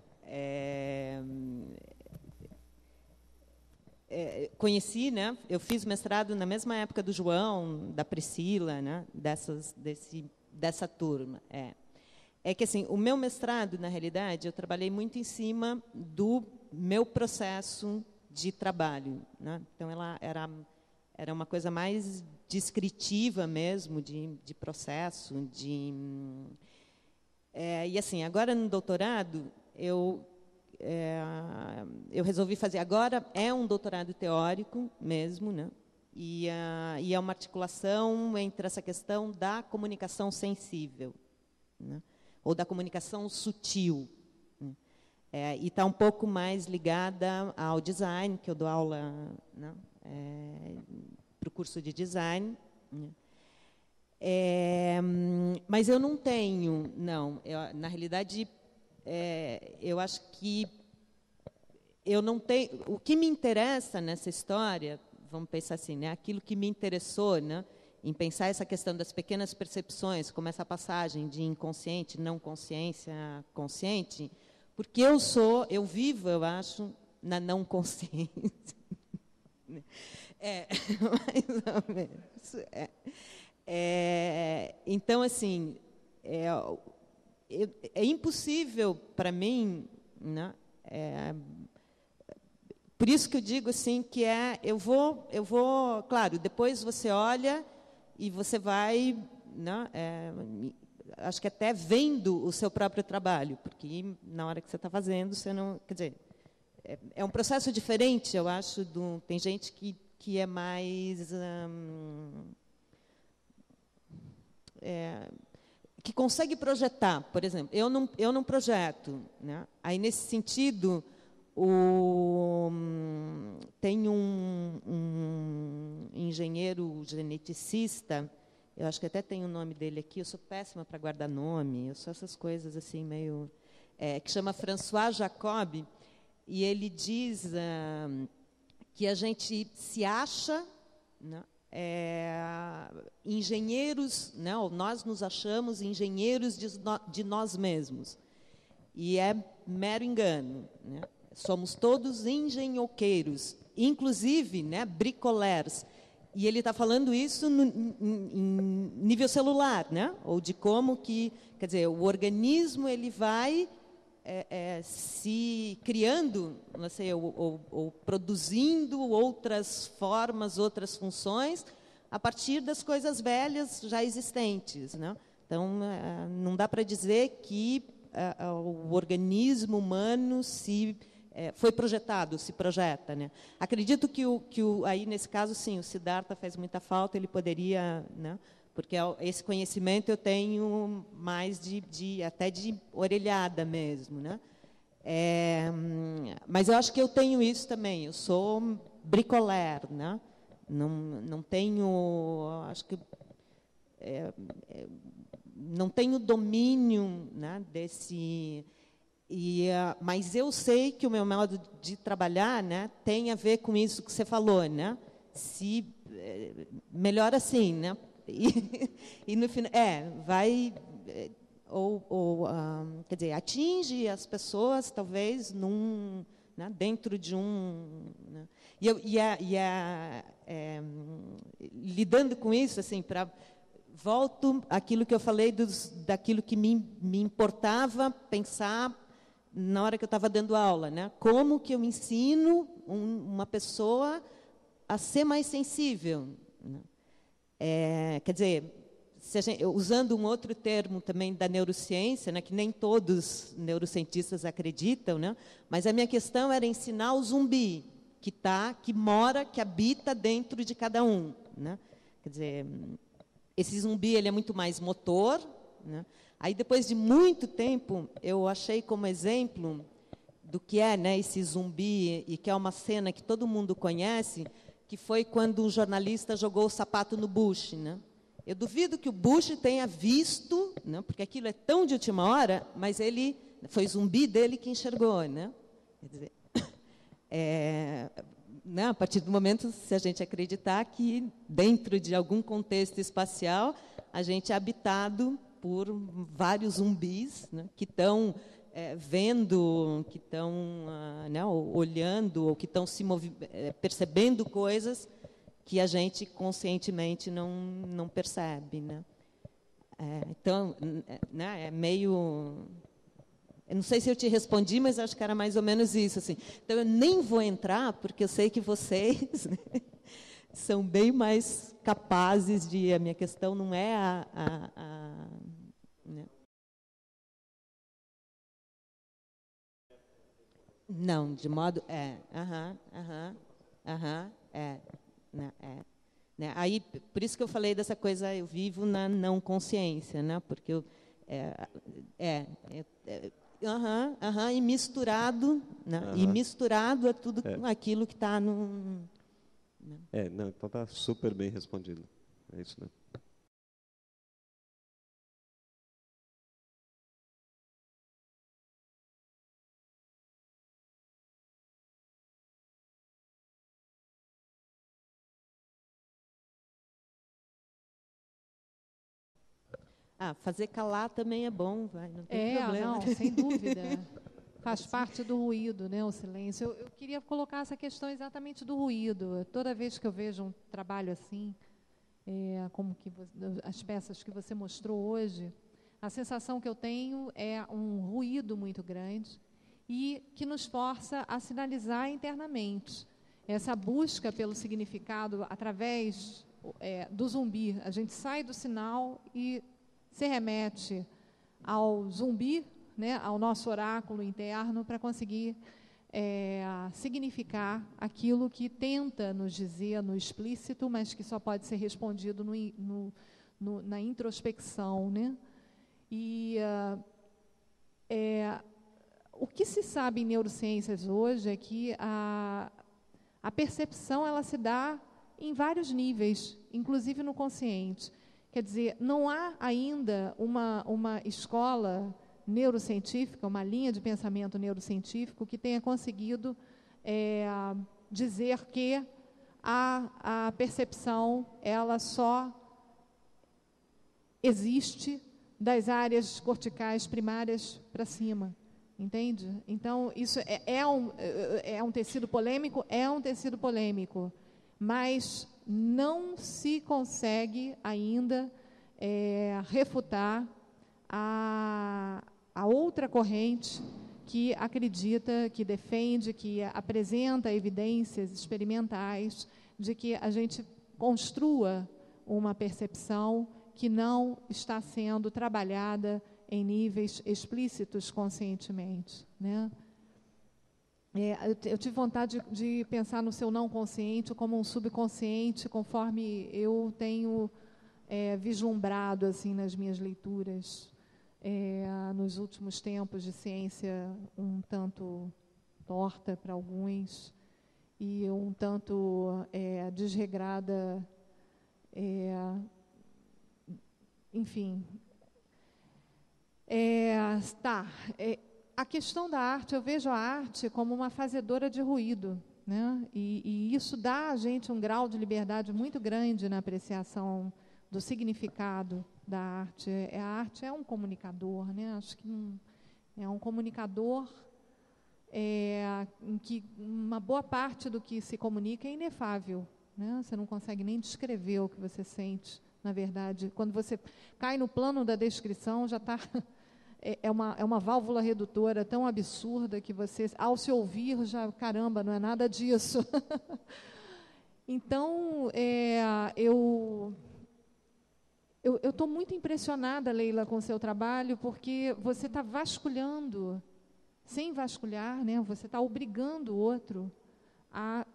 Conheci, né? Eu fiz mestrado na mesma época do João, da Priscila, né? Dessa turma. Que assim, o meu mestrado, na realidade, eu trabalhei muito em cima do meu processo de trabalho, né? Então ela era uma coisa mais descritiva mesmo, de processo, e assim, agora no doutorado eu resolvi fazer agora, é um doutorado teórico mesmo, né? E é uma articulação entre essa questão da comunicação sensível, né? Ou da comunicação sutil, né? E está um pouco mais ligada ao design, que eu dou aula, né, para o curso de design, né? Mas eu não tenho, não. Na realidade, eu acho que eu não tenho. O que me interessa nessa história, vamos pensar assim, né? Aquilo que me interessou, né, em pensar essa questão das pequenas percepções, como essa passagem de inconsciente, não consciência, consciente, porque eu vivo, eu acho, na não consciência. Mais ou menos. Então, assim, é impossível para mim, né? Por isso que eu digo assim que eu vou, claro, depois você olha e você vai, né, acho que até vendo o seu próprio trabalho, porque na hora que você está fazendo, você não, quer dizer, é um processo diferente, eu acho. Tem gente que é mais que consegue projetar, por exemplo. Eu não projeto, né? Aí, nesse sentido, tem um engenheiro geneticista, eu acho que até tem o nome dele aqui, eu sou péssima para guardar nome, eu sou essas coisas assim meio... que chama François Jacob, e ele diz que a gente se acha, né, engenheiros, né, ou nós nos achamos engenheiros de nós mesmos. E é mero engano, né? Somos todos engenhoqueiros, inclusive, né, bricolers. E ele está falando isso em nível celular, né? Ou de como que, quer dizer, o organismo ele vai se criando, não sei, ou produzindo outras formas, outras funções, a partir das coisas velhas já existentes, né? Então, não dá para dizer que o organismo humano foi projetado, se projeta, né? Acredito que aí, nesse caso, sim, o Siddhartha faz muita falta, ele poderia, né? Porque esse conhecimento eu tenho mais até de orelhada mesmo, né? Mas eu acho que eu tenho isso também. Eu sou bricolé, né? Não tenho, acho que não tenho domínio, né, desse. Mas eu sei que o meu modo de trabalhar, né, tem a ver com isso que você falou, né? Melhor assim, né? E no final, vai quer dizer, atinge as pessoas talvez né, dentro de né? Lidando com isso, assim, volto àquilo que eu falei daquilo que me importava pensar na hora que eu estava dando aula, né? Como que eu ensino uma pessoa a ser mais sensível, né? Quer dizer, usando um outro termo também da neurociência, né, que nem todos neurocientistas acreditam, né, mas a minha questão era ensinar o zumbi que mora, que habita dentro de cada um, né? Quer dizer, esse zumbi ele é muito mais motor, né? Aí, depois de muito tempo, eu achei como exemplo do que é, né, esse zumbi, e que é uma cena que todo mundo conhece, que foi quando um jornalista jogou o sapato no Bush, né? Eu duvido que o Bush tenha visto, né, porque aquilo é tão de última hora, mas foi o zumbi dele que enxergou, né? Quer dizer, né, a partir do momento, se a gente acreditar que dentro de algum contexto espacial a gente é habitado por vários zumbis, né, que estão vendo, que estão né, olhando, ou que estão percebendo coisas que a gente conscientemente não percebe, né? Então, né, é meio... Eu não sei se eu te respondi, mas acho que era mais ou menos isso, assim. Então, eu nem vou entrar, porque eu sei que vocês, né, são bem mais capazes de... A minha questão não é né? Não, de modo... Né? Aí, por isso que eu falei dessa coisa, eu vivo na não consciência, né? Porque e misturado, né? E misturado a tudo aquilo que está no... Não, então está super bem respondido. É isso mesmo. Fazer calar também é bom, não tem problema. Não, sem dúvida. Faz parte do ruído, né, o silêncio. Eu queria colocar essa questão exatamente do ruído. Toda vez que eu vejo um trabalho assim, como que as peças que você mostrou hoje, a sensação que eu tenho é um ruído muito grande e que nos força a sinalizar internamente. Essa busca pelo significado através do zumbi. A gente sai do sinal e se remete ao zumbi, né, ao nosso oráculo interno, para conseguir significar aquilo que tenta nos dizer no explícito, mas que só pode ser respondido na introspecção, né? E o que se sabe em neurociências hoje é que a percepção ela se dá em vários níveis, inclusive no consciente. Quer dizer, não há ainda uma escola neurocientífica, uma linha de pensamento neurocientífico que tenha conseguido dizer que a percepção ela só existe das áreas corticais primárias para cima, entende? Então, isso é um tecido polêmico? É um tecido polêmico, mas não se consegue ainda refutar a outra corrente que acredita, que defende, que apresenta evidências experimentais de que a gente construa uma percepção que não está sendo trabalhada em níveis explícitos conscientemente, né? Eu tive vontade de pensar no seu não consciente como um subconsciente, conforme eu tenho vislumbrado assim nas minhas leituras nos últimos tempos de ciência um tanto torta para alguns e um tanto desregrada, enfim. A questão da arte, eu vejo a arte como uma fazedora de ruído, né? E isso dá a gente um grau de liberdade muito grande na apreciação do significado da arte. A arte é um comunicador, né? Acho que é um comunicador em que uma boa parte do que se comunica é inefável, né? Você não consegue nem descrever o que você sente, na verdade. Quando você cai no plano da descrição, já está... É uma válvula redutora tão absurda que você, ao se ouvir, já, caramba, não é nada disso. Então, eu estou muito impressionada, Leila, com o seu trabalho, porque você está vasculhando, sem vasculhar, né? Você está obrigando o outro a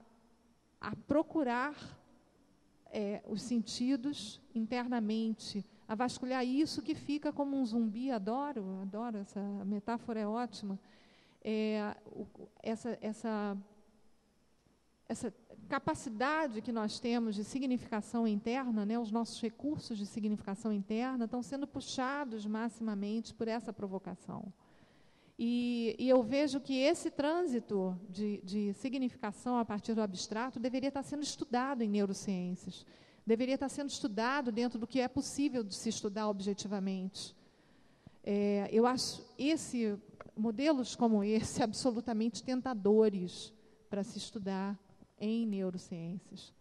procurar os sentidos internamente, a vasculhar isso que fica como um zumbi. Adoro, essa metáfora, é ótima. Essa capacidade que nós temos de significação interna, né, os nossos recursos de significação interna estão sendo puxados maximamente por essa provocação. E eu vejo que esse trânsito de significação a partir do abstrato deveria estar sendo estudado em neurociências. Deveria estar sendo estudado dentro do que é possível de se estudar objetivamente. Eu acho modelos como esse absolutamente tentadores para se estudar em neurociências.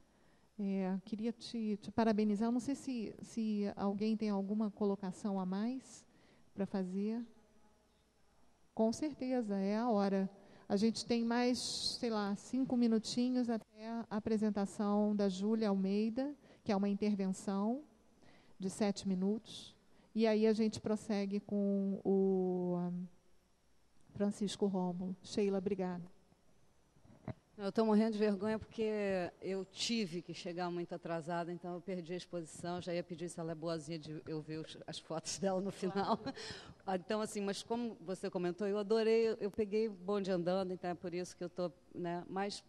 Queria te parabenizar. Não sei se alguém tem alguma colocação a mais para fazer. Com certeza, é a hora. A gente tem mais, 5 minutinhos até a apresentação da Júlia Almeida, que é uma intervenção de 7 minutos, e aí a gente prossegue com Francisco Rômulo. Sheila, obrigada. Eu estou morrendo de vergonha porque eu tive que chegar muito atrasada, então eu perdi a exposição. Já ia pedir se ela é boazinha de eu ver as fotos dela no final. Então, assim, mas como você comentou, eu adorei, eu peguei bonde andando, então é por isso que eu estou, né? Mas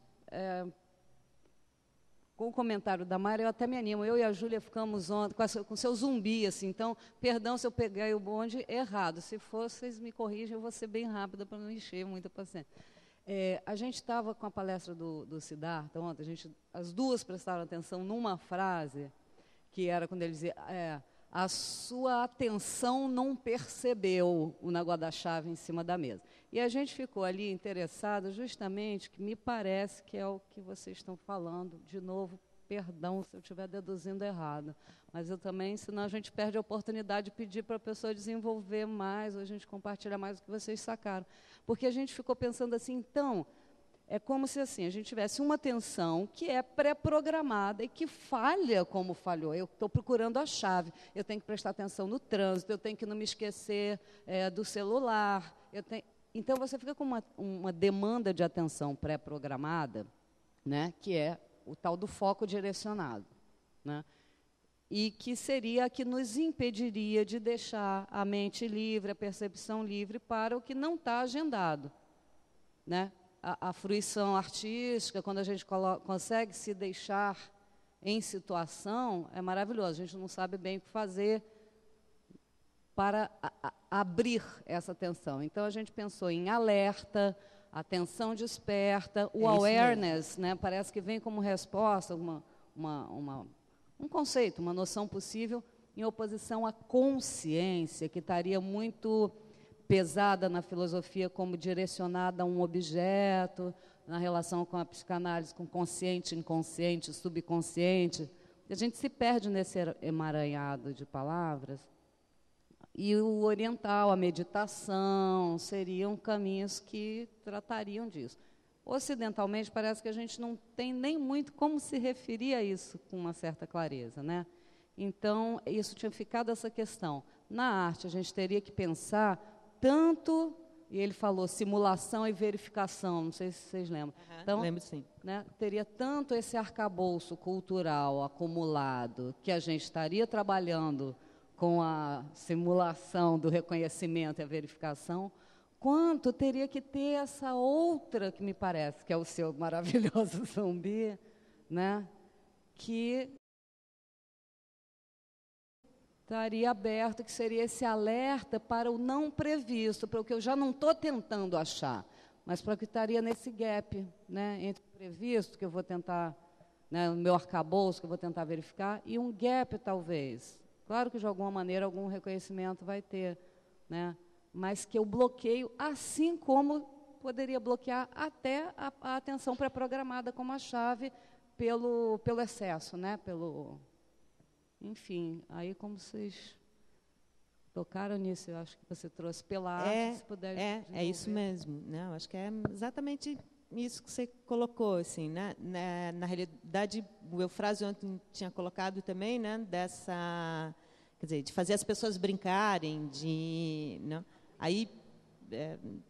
com o comentário da Mara, eu até me animo. Eu e a Júlia ficamos ontem com seu zumbi, assim. Então, perdão se eu peguei o bonde errado. Se for, vocês me corrigem, eu vou ser bem rápida para não encher muita paciência. A gente estava com a palestra do Siddhartha ontem, as duas prestaram atenção numa frase, que era quando ele dizia, a sua atenção não percebeu o negócio da chave em cima da mesa. E a gente ficou ali interessado justamente, que me parece que é o que vocês estão falando, de novo, perdão se eu estiver deduzindo errado, mas eu também, senão a gente perde a oportunidade de pedir para a pessoa desenvolver mais, ou a gente compartilha mais o que vocês sacaram. Porque a gente ficou pensando assim, então, é como se assim, a gente tivesse uma atenção que é pré-programada e que falha como falhou. Eu estou procurando a chave, eu tenho que prestar atenção no trânsito, eu tenho que não me esquecer do celular. Então, você fica com uma demanda de atenção pré-programada, né, que é o tal do foco direcionado, né, e que seria a que nos impediria de deixar a mente livre, a percepção livre para o que não está agendado, né? A fruição artística, quando a gente consegue se deixar em situação, é maravilhoso. A gente não sabe bem o que fazer para abrir essa atenção. Então, a gente pensou em alerta, atenção desperta, o awareness, né, parece que vem como resposta, um conceito, uma noção possível, em oposição à consciência, que estaria muito pesada na filosofia como direcionada a um objeto, na relação com a psicanálise, com consciente, inconsciente, subconsciente. A gente se perde nesse emaranhado de palavras. E o oriental, a meditação, seriam caminhos que tratariam disso. Ocidentalmente, parece que a gente não tem nem muito como se referir a isso com uma certa clareza, né? Então, isso tinha ficado essa questão. Na arte, a gente teria que pensar tanto, e ele falou simulação e verificação, não sei se vocês lembram. Então, lembro sim. Né, teria tanto esse arcabouço cultural acumulado, que a gente estaria trabalhando com a simulação do reconhecimento e a verificação, quanto teria que ter essa outra, que me parece, que é o seu maravilhoso zumbi, né, que estaria aberto, que seria esse alerta para o não previsto, para o que eu já não estou tentando achar, mas para o que estaria nesse gap, né, entre o previsto, que eu vou tentar, né, o meu arcabouço, que eu vou tentar verificar, e um gap, talvez. Claro que, de alguma maneira, algum reconhecimento vai ter, né, mas que eu bloqueio, assim como poderia bloquear até a atenção pré-programada como a chave pelo excesso, né, enfim, aí como vocês tocaram nisso, eu acho que você trouxe pela arte, se puder é isso mesmo, né? Eu acho que é exatamente isso que você colocou, assim, né? Na realidade, o Eufrásio ontem tinha colocado também, né? Quer dizer, de fazer as pessoas brincarem, né? Aí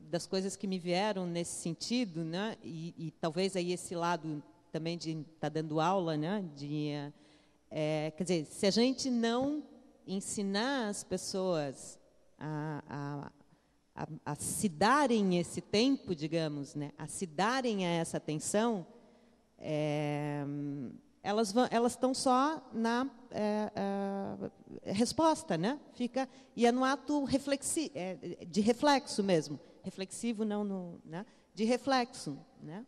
das coisas que me vieram nesse sentido, né? E talvez aí esse lado também de estar dando aula, né? Quer dizer, se a gente não ensinar as pessoas a se darem esse tempo, digamos, né, a se darem a essa atenção, elas estão só na resposta, né? E é no ato de reflexo mesmo, reflexivo não, né? De reflexo, né?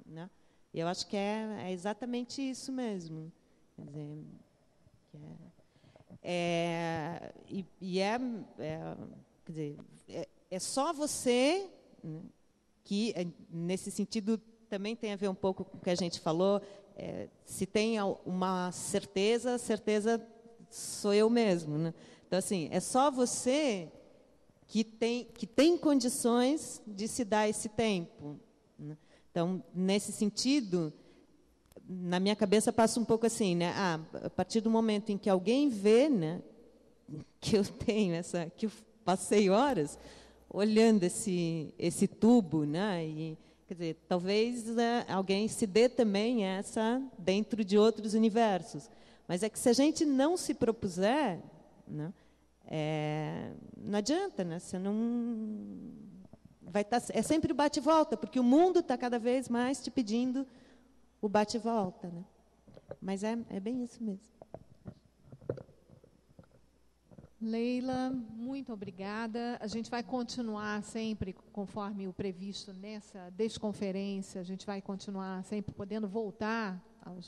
Né? Eu acho que é exatamente isso mesmo. Quer dizer, é só você, né, que, nesse sentido, também tem a ver um pouco com o que a gente falou, se tem uma certeza sou eu mesmo. Né? Então, assim, é só você que tem condições de se dar esse tempo. Né? Então, nesse sentido, na minha cabeça passa um pouco assim, né? A partir do momento em que alguém vê, né, que eu tenho que eu passei horas, olhando esse tubo, né? E, quer dizer, talvez alguém se dê também essa dentro de outros universos. Mas é que se a gente não se propuser, né, não adianta, né? Você não vai estar. É sempre o bate e volta, porque o mundo está cada vez mais te pedindo o bate e volta, né? Mas é bem isso mesmo. Leila, muito obrigada. A gente vai continuar sempre, conforme o previsto nessa desconferência, a gente vai continuar sempre podendo voltar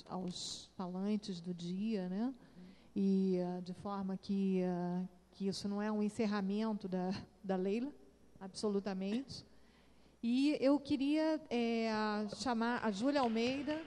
aos falantes do dia, né? E de forma que isso não é um encerramento da Leila, absolutamente. E eu queria chamar a Júlia Almeida.